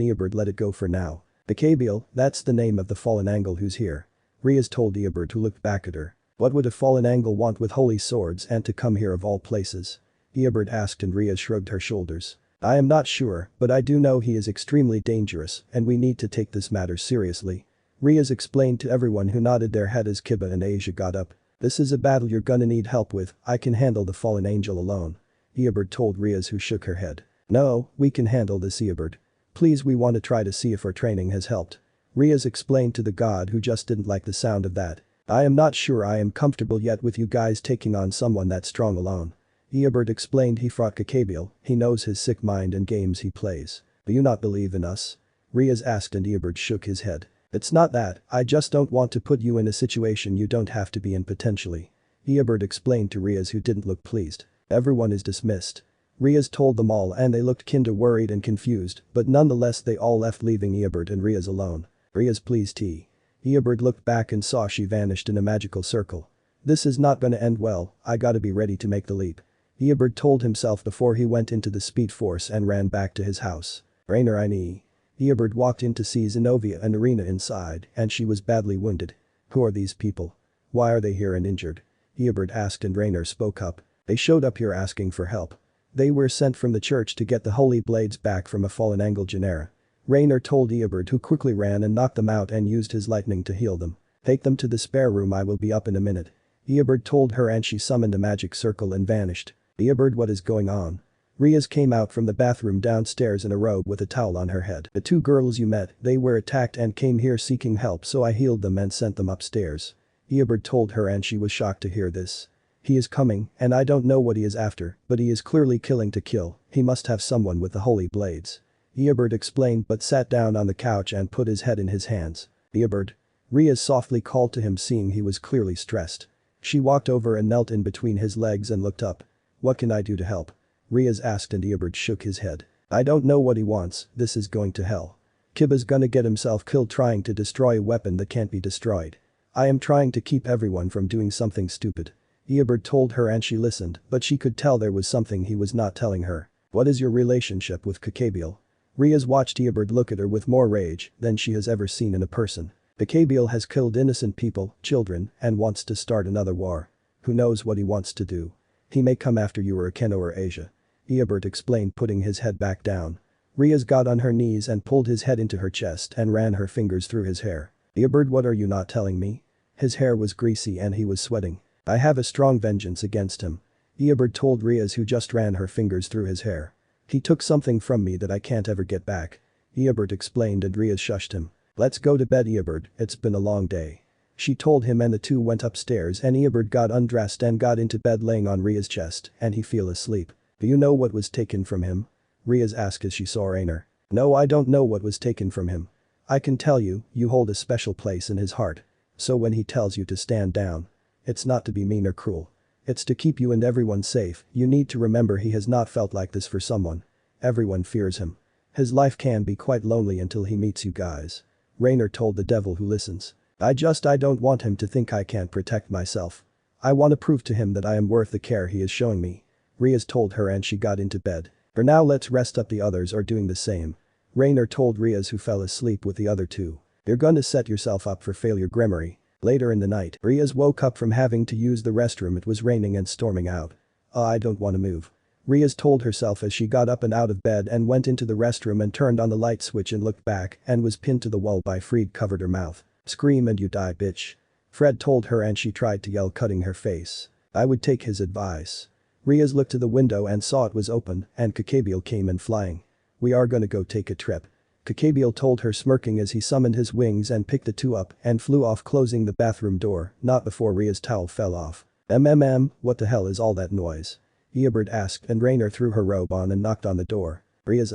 S1: Eobard let it go for now. Excalibur, that's the name of the fallen Angle who's here. Rias told Eobard, who looked back at her. What would a fallen Angle want with holy swords and to come here of all places? Eobard asked and Rias shrugged her shoulders. I am not sure, but I do know he is extremely dangerous and we need to take this matter seriously. Rias explained to everyone who nodded their head as Kiba and Asia got up. This is a battle you're gonna need help with, I can handle the fallen angel alone. Eobard told Rias, who shook her head. No, we can handle this, Eobard. Please, we want to try to see if our training has helped. Rias explained to the god who just didn't like the sound of that. I am not sure I am comfortable yet with you guys taking on someone that strong alone. Eobard explained he fought Excalibur, he knows his sick mind and games he plays. Do you not believe in us? Rias asked and Eobard shook his head. It's not that, I just don't want to put you in a situation you don't have to be in potentially. Eobard explained to Rias, who didn't look pleased. Everyone is dismissed. Rias told them all and they looked kinda worried and confused, but nonetheless they all left, leaving Eobard and Rias alone. Rias, please tea. Eobard looked back and saw she vanished in a magical circle. This is not gonna end well, I gotta be ready to make the leap. Eobard told himself before he went into the speed force and ran back to his house. Rainer, I need. Eobard walked in to see Zenobia and Irina inside and she was badly wounded. Who are these people? Why are they here and injured? Eobard asked and Rainer spoke up. They showed up here asking for help. They were sent from the church to get the holy blades back from a fallen Angle genera. Rainer told Eobard, who quickly ran and knocked them out and used his lightning to heal them. Take them to the spare room, I will be up in a minute. Eobard told her and she summoned a magic circle and vanished. Eobard, what is going on? Rias came out from the bathroom downstairs in a robe with a towel on her head. The 2 girls you met, they were attacked and came here seeking help, so I healed them and sent them upstairs. Eobard told her and she was shocked to hear this. He is coming and I don't know what he is after, but he is clearly killing to kill, he must have someone with the holy blades. Eobard explained but sat down on the couch and put his head in his hands. Eobard. Rias softly called to him, seeing he was clearly stressed. She walked over and knelt in between his legs and looked up. What can I do to help? Rias asked and Eobard shook his head. I don't know what he wants, this is going to hell. Kiba's gonna get himself killed trying to destroy a weapon that can't be destroyed. I am trying to keep everyone from doing something stupid. Eobard told her and she listened, but she could tell there was something he was not telling her. What is your relationship with Excalibur? Rias watched Eobard look at her with more rage than she has ever seen in a person. Excalibur has killed innocent people, children, and wants to start another war. Who knows what he wants to do? He may come after you or Akeno or Asia. Eobard explained, putting his head back down. Rias got on her knees and pulled his head into her chest and ran her fingers through his hair. Eobard, what are you not telling me? His hair was greasy and he was sweating. I have a strong vengeance against him. Eobard told Rias, who just ran her fingers through his hair. He took something from me that I can't ever get back. Eobard explained and Rias shushed him. Let's go to bed, Eobard, it's been a long day. She told him and the 2 went upstairs and Eobard got undressed and got into bed, laying on Rias' chest and he fell asleep. Do you know what was taken from him? Rias asked as she saw Rainer. No, I don't know what was taken from him. I can tell you, you hold a special place in his heart. So when he tells you to stand down, it's not to be mean or cruel. It's to keep you and everyone safe. You need to remember he has not felt like this for someone. Everyone fears him. His life can be quite lonely until he meets you guys. Rainer told the devil who listens. I don't want him to think I can't protect myself. I want to prove to him that I am worth the care he is showing me. Rias told her and she got into bed. For now let's rest up, the others are doing the same. Rainer told Rias, who fell asleep with the other 2. You're gonna set yourself up for failure, Gremory. Later in the night, Rias woke up from having to use the restroom. It was raining and storming out. I don't want to move. Rias told herself as she got up and out of bed and went into the restroom and turned on the light switch and looked back and was pinned to the wall by Fred. Covered her mouth. Scream and you die, bitch. Fred told her and she tried to yell, cutting her face. I would take his advice. Rias looked to the window and saw it was open and Excalibur came in flying. We are gonna go take a trip. Kakabiel told her, smirking as he summoned his wings and picked the two up and flew off, closing the bathroom door, not before Ria's towel fell off. What the hell is all that noise? Eobard asked, and Raynor threw her robe on and knocked on the door. Rias.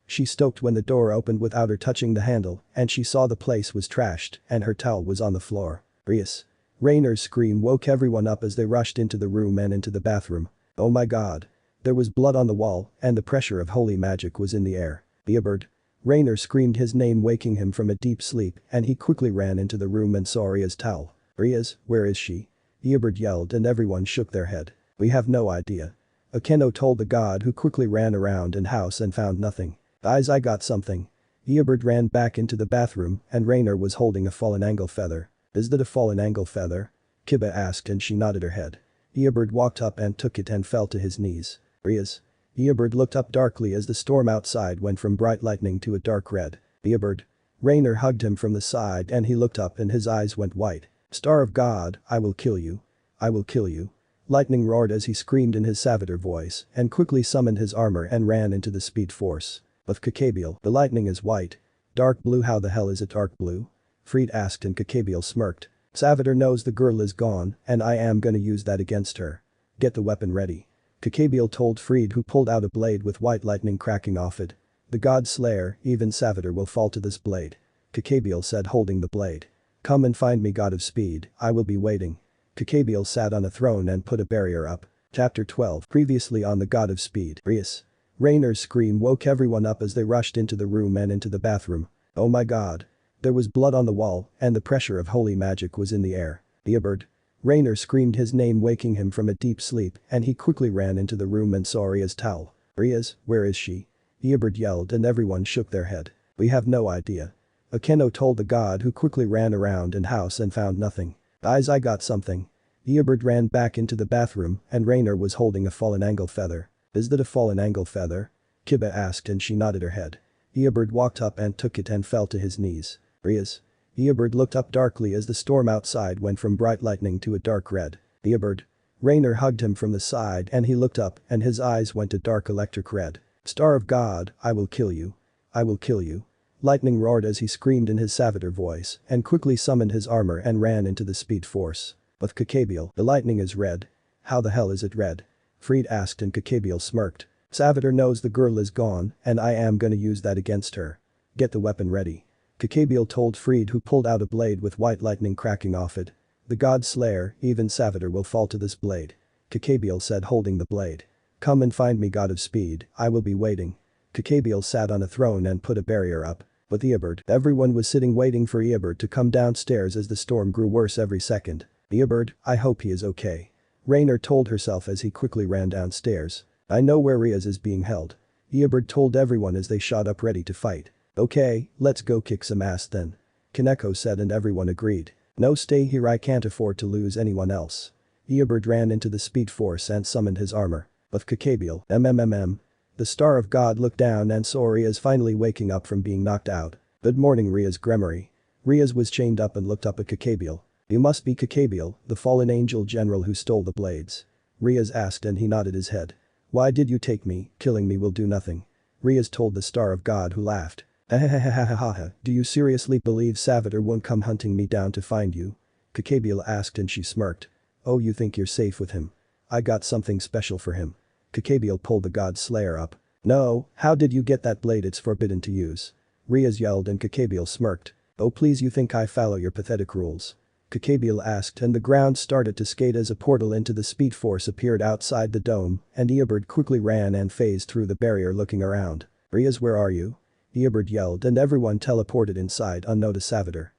S1: She stoked when the door opened without her touching the handle, and she saw the place was trashed and her towel was on the floor. Rias. Raynor's scream woke everyone up as they rushed into the room and into the bathroom. Oh my god. There was blood on the wall and the pressure of holy magic was in the air. Eobard. Raynor screamed his name, waking him from a deep sleep, and he quickly ran into the room and saw Ria's towel. Rias, where is she? Eobard yelled and everyone shook their head. We have no idea. Akeno told the god, who quickly ran around in house and found nothing. Guys, I got something. Eobard ran back into the bathroom and Raynor was holding a fallen angle feather. Is that a fallen angle feather? Kiba asked and she nodded her head. Eobard walked up and took it and fell to his knees. Rias. Eobard looked up darkly as the storm outside went from bright lightning to a dark red. Eobard. Raynor hugged him from the side and he looked up and his eyes went white. Star of God, I will kill you. I will kill you. Lightning roared as he screamed in his Savitar voice and quickly summoned his armor and ran into the speed force. But Kakabiel, the lightning is white. Dark blue, how the hell is it dark blue? Fried asked and Kakabiel smirked. Savitar knows the girl is gone and I am gonna use that against her. Get the weapon ready. Kakabiel told Fried, who pulled out a blade with white lightning cracking off it. The god slayer, even Savitar will fall to this blade. Kakabiel said, holding the blade. Come and find me, god of speed, I will be waiting. Kakabiel sat on a throne and put a barrier up. Chapter 12. Previously on the god of speed. Rias. Raynor's scream woke everyone up as they rushed into the room and into the bathroom. Oh my god. There was blood on the wall and the pressure of holy magic was in the air. Eobard. Raynor screamed his name, waking him from a deep sleep, and he quickly ran into the room and saw Ria's towel. Rias, where is she? Eobard yelled and everyone shook their head. We have no idea. Akeno told the god, who quickly ran around in house and found nothing. Guys, I got something. Eobard ran back into the bathroom and Raynor was holding a fallen angle feather. Is that a fallen angle feather? Kiba asked and she nodded her head. Eobard walked up and took it and fell to his knees. Rias. Eobard looked up darkly as the storm outside went from bright lightning to a dark red. Eobard. Raynor hugged him from the side and he looked up and his eyes went a dark electric red. Star of God, I will kill you. I will kill you. Lightning roared as he screamed in his Savitar voice and quickly summoned his armor and ran into the speed force. But Kakabiel, the lightning is red. How the hell is it red? Fried asked and Kakabiel smirked. Savitar knows the girl is gone and I am gonna use that against her. Get the weapon ready. Kakabiel told Fried, who pulled out a blade with white lightning cracking off it. The god slayer, even Savitar will fall to this blade. Kakabiel said, holding the blade. Come and find me, god of speed, I will be waiting. Kakabiel sat on a throne and put a barrier up. With Eobard, everyone was sitting waiting for Eobard to come downstairs as the storm grew worse every second. Eobard, I hope he is okay. Raynor told herself as he quickly ran downstairs. I know where Rias is being held. Eobard told everyone as they shot up ready to fight. Okay, let's go kick some ass then. Kaneko said and everyone agreed. No, stay here, I can't afford to lose anyone else. Eobard ran into the speed force and summoned his armor. But Kakabiel, The star of God looked down and saw Rias finally waking up from being knocked out. Good morning, Rias. Gremory. Rias was chained up and looked up at Kakabiel. You must be Kakabiel, the fallen angel general who stole the blades. Rias asked and he nodded his head. Why did you take me? Killing me will do nothing. Rias told the star of God, who laughed. Do you seriously believe Savitar won't come hunting me down to find you? Kakabiel asked and she smirked. Oh, you think you're safe with him? I got something special for him. Kakabiel pulled the god slayer up. No, how did you get that blade? It's forbidden to use. Rias yelled and Kakabiel smirked. Oh please, you think I follow your pathetic rules? Kakabiel asked and the ground started to skate as a portal into the speed force appeared outside the dome and Eobard quickly ran and phased through the barrier looking around. Rias, where are you? Eobard yelled and everyone teleported inside unnoticed Savitar.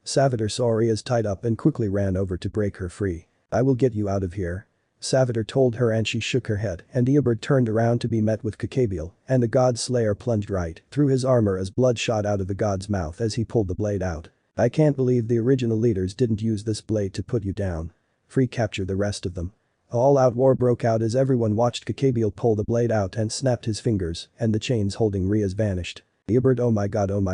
S1: Savitar saw Rias tied up and quickly ran over to break her free. I will get you out of here. Savitar told her and she shook her head and Eobard turned around to be met with Kakabiel and the god slayer plunged right through his armor as blood shot out of the god's mouth as he pulled the blade out. I can't believe the original leaders didn't use this blade to put you down. Free capture the rest of them. All-out war broke out as everyone watched Kakabiel pull the blade out and snapped his fingers and the chains holding Rias vanished. Eobard, oh my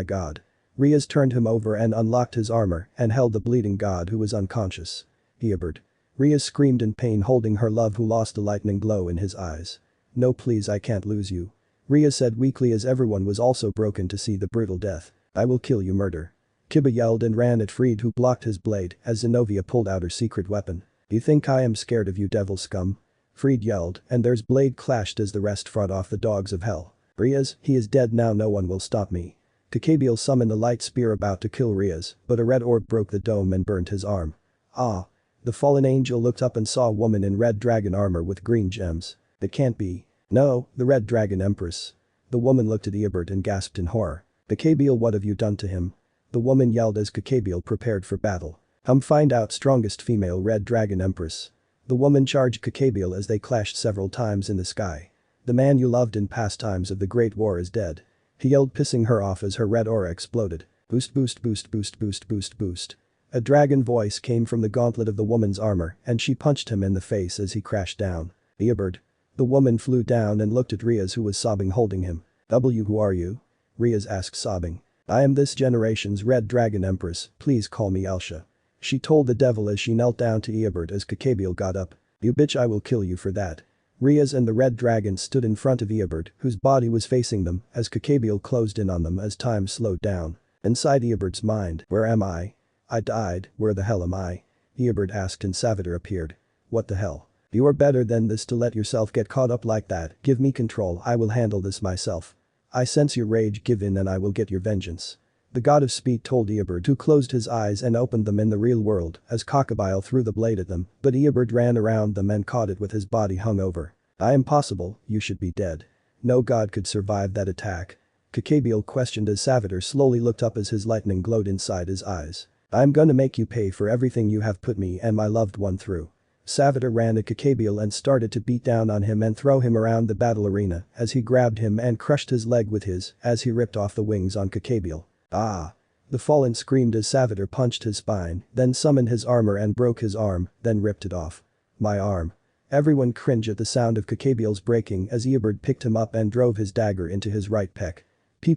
S1: god. Rias turned him over and unlocked his armor and held the bleeding god who was unconscious. Eobard. Rias screamed in pain holding her love who lost a lightning glow in his eyes. No please, I can't lose you. Rias said weakly as everyone was also broken to see the brutal death. I will kill you murder. Kiba yelled and ran at Fried who blocked his blade as Zenobia pulled out her secret weapon. You think I am scared of you devil scum? Fried yelled and their blade clashed as the rest fought off the dogs of hell. Rias, he is dead now, no one will stop me. Kakabiel summoned a light spear about to kill Rias, but a red orb broke the dome and burned his arm. Ah. The fallen angel looked up and saw a woman in red dragon armor with green gems. It can't be. No, the red dragon empress. The woman looked at Eobert and gasped in horror. Kakabiel, what have you done to him? The woman yelled as Kakabiel prepared for battle. Find out strongest female red dragon empress. The woman charged Kakabiel as they clashed several times in the sky. The man you loved in past times of the Great War is dead. He yelled, pissing her off as her red aura exploded. Boost boost boost boost boost boost boost. A dragon voice came from the gauntlet of the woman's armor and she punched him in the face as he crashed down. Eobert. The woman flew down and looked at Rias who was sobbing holding him. Who are you? Rias asked sobbing. I am this generation's red dragon empress, please call me Elsha. She told the devil as she knelt down to Eobert as Kakabiel got up. You bitch, I will kill you for that. Rias and the red dragon stood in front of Eobert whose body was facing them as Kakabiel closed in on them as time slowed down. Inside Eobert's mind, where am I? I died, where the hell am I? Eobert asked and Savitar appeared. What the hell? You are better than this to let yourself get caught up like that, give me control, I will handle this myself. I sense your rage, give in and I will get your vengeance. The god of speed told Eobert who closed his eyes and opened them in the real world as Kakabiel threw the blade at them, but Eobert ran around them and caught it with his body hung over. I am possible, you should be dead. No god could survive that attack. Kakabiel questioned as Savitar slowly looked up as his lightning glowed inside his eyes. I'm gonna make you pay for everything you have put me and my loved one through. Savitar ran at Kakabiel and started to beat down on him and throw him around the battle arena as he grabbed him and crushed his leg with his as he ripped off the wings on Kakabiel. Ah! The fallen screamed as Savitar punched his spine, then summoned his armor and broke his arm, then ripped it off. My arm. Everyone cringed at the sound of Kakabiel's breaking as Eobert picked him up and drove his dagger into his right pec.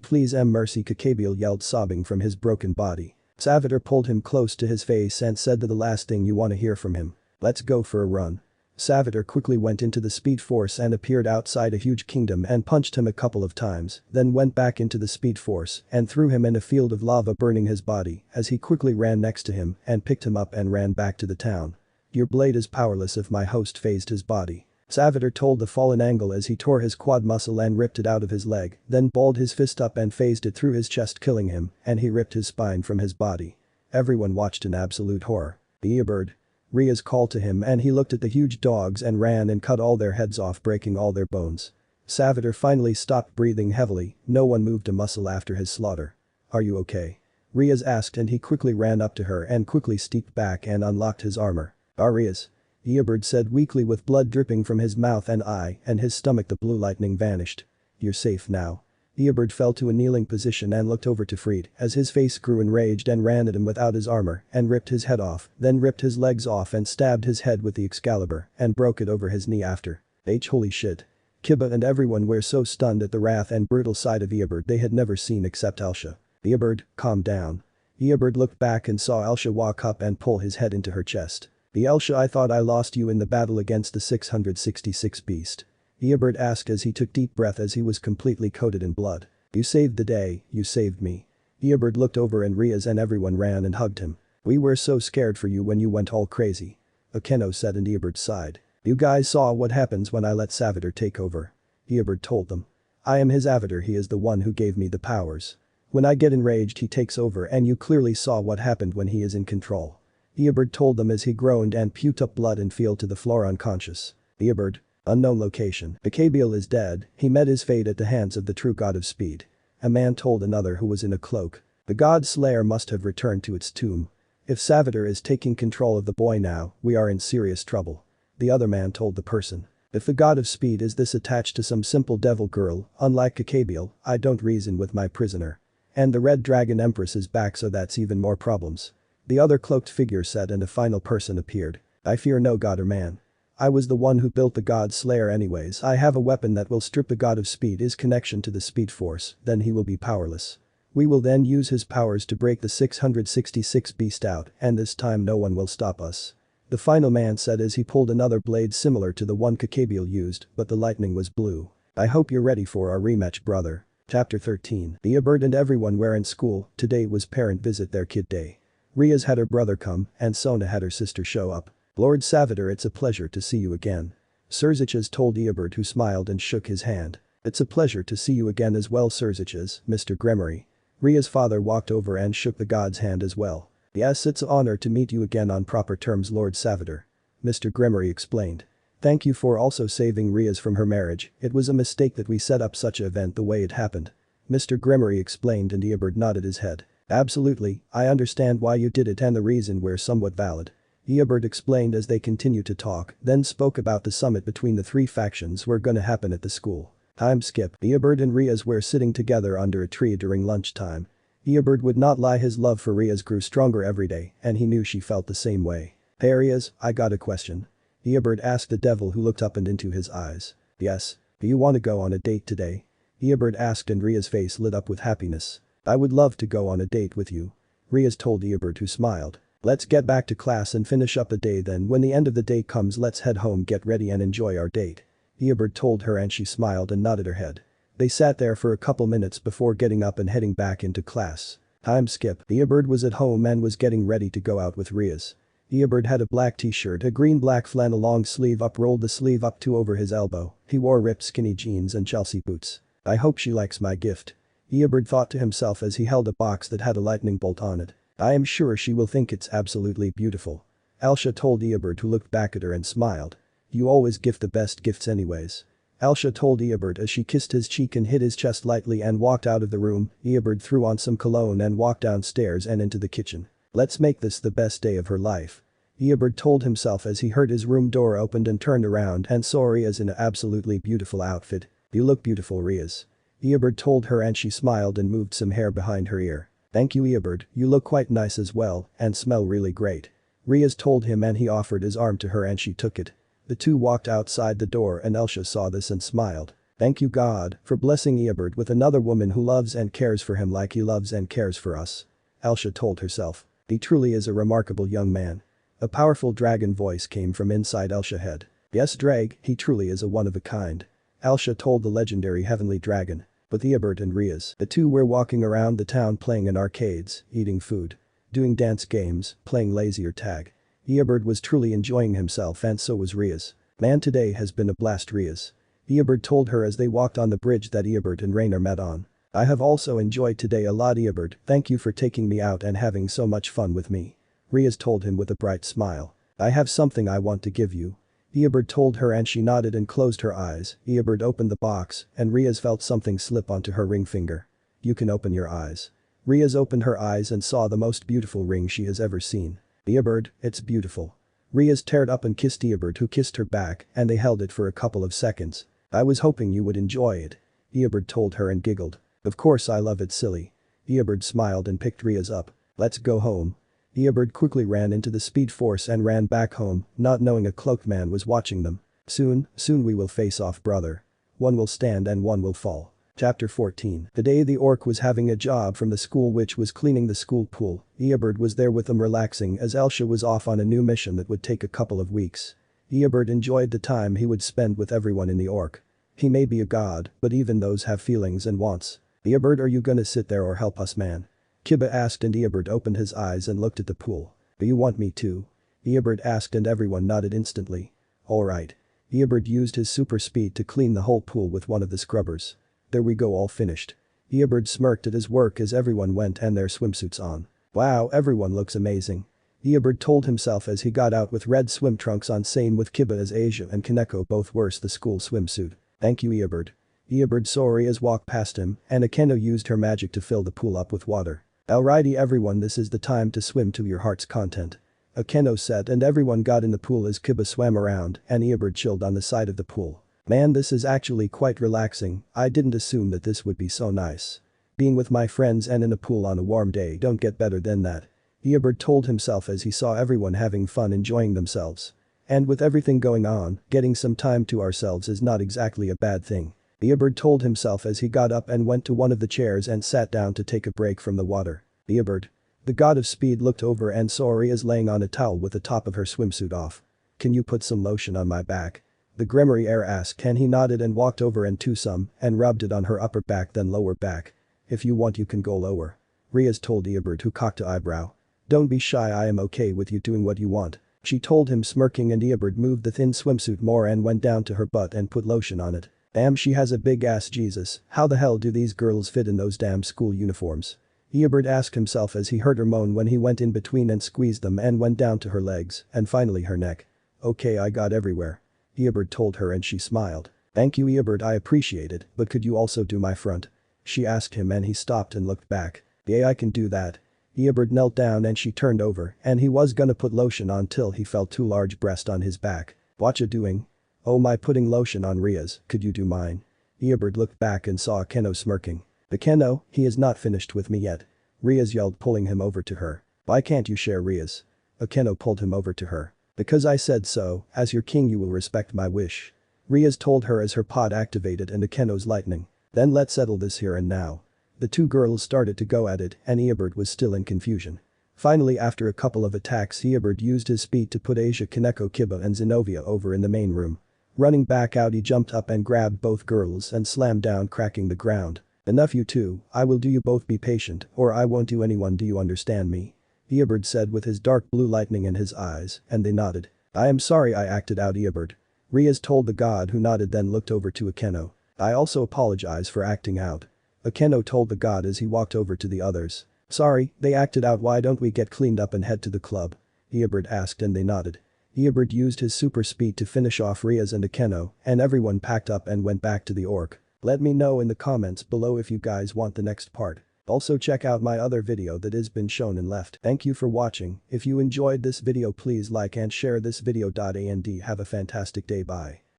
S1: Please mercy, Kakabiel yelled sobbing from his broken body. Savitar pulled him close to his face and said the last thing you want to hear from him. Let's go for a run. Savitar quickly went into the speed force and appeared outside a huge kingdom and punched him a couple of times, then went back into the speed force and threw him in a field of lava burning his body as he quickly ran next to him and picked him up and ran back to the town. Your blade is powerless if my host phased his body. Savitar told the fallen angle as he tore his quad muscle and ripped it out of his leg, then balled his fist up and phased it through his chest killing him, and he ripped his spine from his body. Everyone watched in absolute horror. Eobert. Rias called to him and he looked at the huge dogs and ran and cut all their heads off, breaking all their bones. Savitar finally stopped breathing heavily, no one moved a muscle after his slaughter. Are you okay? Rias asked and he quickly ran up to her and quickly stepped back and unlocked his armor. Rias. Eobert said weakly with blood dripping from his mouth and eye and his stomach. The blue lightning vanished. You're safe now. Eobert fell to a kneeling position and looked over to Fried as his face grew enraged and ran at him without his armor and ripped his head off, then ripped his legs off and stabbed his head with the Excalibur and broke it over his knee after. Holy shit. Kiba and everyone were so stunned at the wrath and brutal side of Eobert they had never seen except Elsha. Eobert, calm down. Eobert looked back and saw Elsha walk up and pull his head into her chest. Elsha, I thought I lost you in the battle against the 666 beast. Eobert asked as he took deep breath as he was completely coated in blood. You saved the day, you saved me. Eobert looked over and Rias and everyone ran and hugged him. We were so scared for you when you went all crazy. Okeno said and Eobert sighed. You guys saw what happens when I let Savitar take over. Eobert told them. I am his avatar, he is the one who gave me the powers. When I get enraged he takes over and you clearly saw what happened when he is in control. Eobert told them as he groaned and puked up blood and fell to the floor unconscious. Eobert. Unknown location. Kakabiel is dead, he met his fate at the hands of the true god of speed. A man told another who was in a cloak. The god slayer must have returned to its tomb. If Savitar is taking control of the boy now, we are in serious trouble. The other man told the person. If the god of speed is this attached to some simple devil girl, unlike Kakabiel, I don't reason with my prisoner. And the red dragon empress is back, so that's even more problems. The other cloaked figure said and a final person appeared. I fear no god or man. I was the one who built the god slayer anyways. I have a weapon that will strip the god of speed his connection to the speed force, then he will be powerless. We will then use his powers to break the 666 beast out and this time no one will stop us. The final man said as he pulled another blade similar to the one Kakabiel used, but the lightning was blue. I hope you're ready for our rematch, brother. Chapter 13. Eobert and everyone were in school. Today was parent visit their kid day. Rias had her brother come and Sona had her sister show up. Lord Savitar, it's a pleasure to see you again. Sirzichas told Eobert, who smiled and shook his hand. It's a pleasure to see you again as well, Sirzichas, Mr. Gremory. Ria's father walked over and shook the god's hand as well. Yes, it's an honor to meet you again on proper terms, Lord Savitar. Mr. Gremory explained. Thank you for also saving Rias from her marriage. It was a mistake that we set up such an event the way it happened. Mr. Gremory explained and Eobert nodded his head. Absolutely, I understand why you did it and the reason were somewhat valid. Eobert explained as they continued to talk, then spoke about the summit between the three factions were gonna happen at the school. Time skip. Eobert and Rias were sitting together under a tree during lunchtime. Eobert would not lie, his love for Rias grew stronger every day and he knew she felt the same way. Hey Rias, I got a question. Eobert asked the devil, who looked up and into his eyes. Yes. Do you want to go on a date today? Eobert asked and Ria's face lit up with happiness. I would love to go on a date with you. Rias told Eobert, who smiled. Let's get back to class and finish up the day, then when the end of the day comes let's head home, get ready and enjoy our date. Eobert told her and she smiled and nodded her head. They sat there for a couple minutes before getting up and heading back into class. Time skip. Eobert was at home and was getting ready to go out with Rias. Eobert had a black t-shirt, a green-black flannel long sleeve up, rolled the sleeve up to over his elbow. He wore ripped skinny jeans and Chelsea boots. I hope she likes my gift. Eobert thought to himself as he held a box that had a lightning bolt on it. I am sure she will think it's absolutely beautiful. Alsha told Eobert, who looked back at her and smiled. You always give the best gifts anyways. Alsha told Eobert as she kissed his cheek and hit his chest lightly and walked out of the room. Eobert threw on some cologne and walked downstairs and into the kitchen. Let's make this the best day of her life. Eobert told himself as he heard his room door opened and turned around and saw Rias in an absolutely beautiful outfit. You look beautiful, Rias. Eobert told her and she smiled and moved some hair behind her ear. Thank you, Eobert, you look quite nice as well and smell really great. Rias told him and he offered his arm to her and she took it. The two walked outside the door and Elsha saw this and smiled. Thank you, God, for blessing Eobert with another woman who loves and cares for him like he loves and cares for us. Elsha told herself. He truly is a remarkable young man. A powerful dragon voice came from inside Elsha's head. Yes, Drag, he truly is a one of a kind. Elsha told the legendary heavenly dragon. With Eobert and Rias, the two were walking around the town playing in arcades, eating food, doing dance games, playing lazy or tag. Eobert was truly enjoying himself and so was Rias. Man, today has been a blast, Rias. Eobert told her as they walked on the bridge that Eobert and Rainer met on. I have also enjoyed today a lot, Eobert, thank you for taking me out and having so much fun with me. Rias told him with a bright smile. I have something I want to give you. Eobert told her and she nodded and closed her eyes. Eobert opened the box and Rias felt something slip onto her ring finger. You can open your eyes. Rias opened her eyes and saw the most beautiful ring she has ever seen. Eobert, it's beautiful. Rias teared up and kissed Eobert, who kissed her back and they held it for a couple of seconds. I was hoping you would enjoy it. Eobert told her and giggled. Of course I love it, silly. Eobert smiled and picked Rias up. Let's go home. Eobert quickly ran into the speed force and ran back home, not knowing a cloaked man was watching them. Soon we will face off, brother. One will stand and one will fall. Chapter 14. The day the orc was having a job from the school which was cleaning the school pool, Eobert was there with them relaxing as Elsha was off on a new mission that would take a couple of weeks. Eobert enjoyed the time he would spend with everyone in the orc. He may be a god, but even those have feelings and wants. Eobert, are you gonna sit there or help us, man? Kiba asked and Eobert opened his eyes and looked at the pool. Do you want me to? Eobert asked and everyone nodded instantly. Alright. Eobert used his super speed to clean the whole pool with one of the scrubbers. There we go, all finished. Eobert smirked at his work as everyone went and their swimsuits on. Wow, everyone looks amazing. Eobert told himself as he got out with red swim trunks on, same with Kiba as Asia and Kaneko both wore the school swimsuit. Thank you, Eobert. Eobert saw Rias walk past him and Akeno used her magic to fill the pool up with water. Alrighty everyone, this is the time to swim to your heart's content. Akeno said and everyone got in the pool as Kiba swam around and Eobert chilled on the side of the pool. Man, this is actually quite relaxing. I didn't assume that this would be so nice. Being with my friends and in a pool on a warm day don't get better than that. Eobert told himself as he saw everyone having fun enjoying themselves. And with everything going on, getting some time to ourselves is not exactly a bad thing. Eobert told himself as he got up and went to one of the chairs and sat down to take a break from the water. Eobert. The god of speed looked over and saw Rias laying on a towel with the top of her swimsuit off. Can you put some lotion on my back? The Gremory heir asked and he nodded and walked over and to some and rubbed it on her upper back then lower back. If you want you can go lower. Rias told Eobert who cocked an eyebrow. Don't be shy, I am okay with you doing what you want. She told him smirking and Eobert moved the thin swimsuit more and went down to her butt and put lotion on it. Damn, she has a big ass, Jesus, how the hell do these girls fit in those damn school uniforms? Eobert asked himself as he heard her moan when he went in between and squeezed them and went down to her legs and finally her neck. Okay, I got everywhere. Eobert told her and she smiled. Thank you Eobert, I appreciate it, but could you also do my front? She asked him and he stopped and looked back. Yeah, I can do that. Eobert knelt down and she turned over and he was gonna put lotion on till he felt two large breasts on his back. Whatcha doing? Oh my, putting lotion on Rias, could you do mine? Eobert looked back and saw Keno smirking. The Keno, he is not finished with me yet. Rias yelled, pulling him over to her. Why can't you share Rias? Akeno pulled him over to her. Because I said so, as your king you will respect my wish. Rias told her as her pod activated and Akeno's lightning. Then let's settle this here and now. The two girls started to go at it and Eobert was still in confusion. Finally, after a couple of attacks, Eobert used his speed to put Asia, Kaneko, Kiba and Zenobia over in the main room. Running back out, he jumped up and grabbed both girls and slammed down, cracking the ground. Enough you two, I will do you both, be patient or I won't do anyone, do you understand me? Eobert said with his dark blue lightning in his eyes and they nodded. I am sorry I acted out Eobert. Rias told the god who nodded then looked over to Akeno. I also apologize for acting out. Akeno told the god as he walked over to the others. Sorry, they acted out, why don't we get cleaned up and head to the club? Eobert asked and they nodded. Eobert used his super speed to finish off Rias and Akeno and everyone packed up and went back to the orc. Let me know in the comments below if you guys want the next part. Also check out my other video that has been shown and left. Thank you for watching. If you enjoyed this video please like and share this video. And have a fantastic day, bye.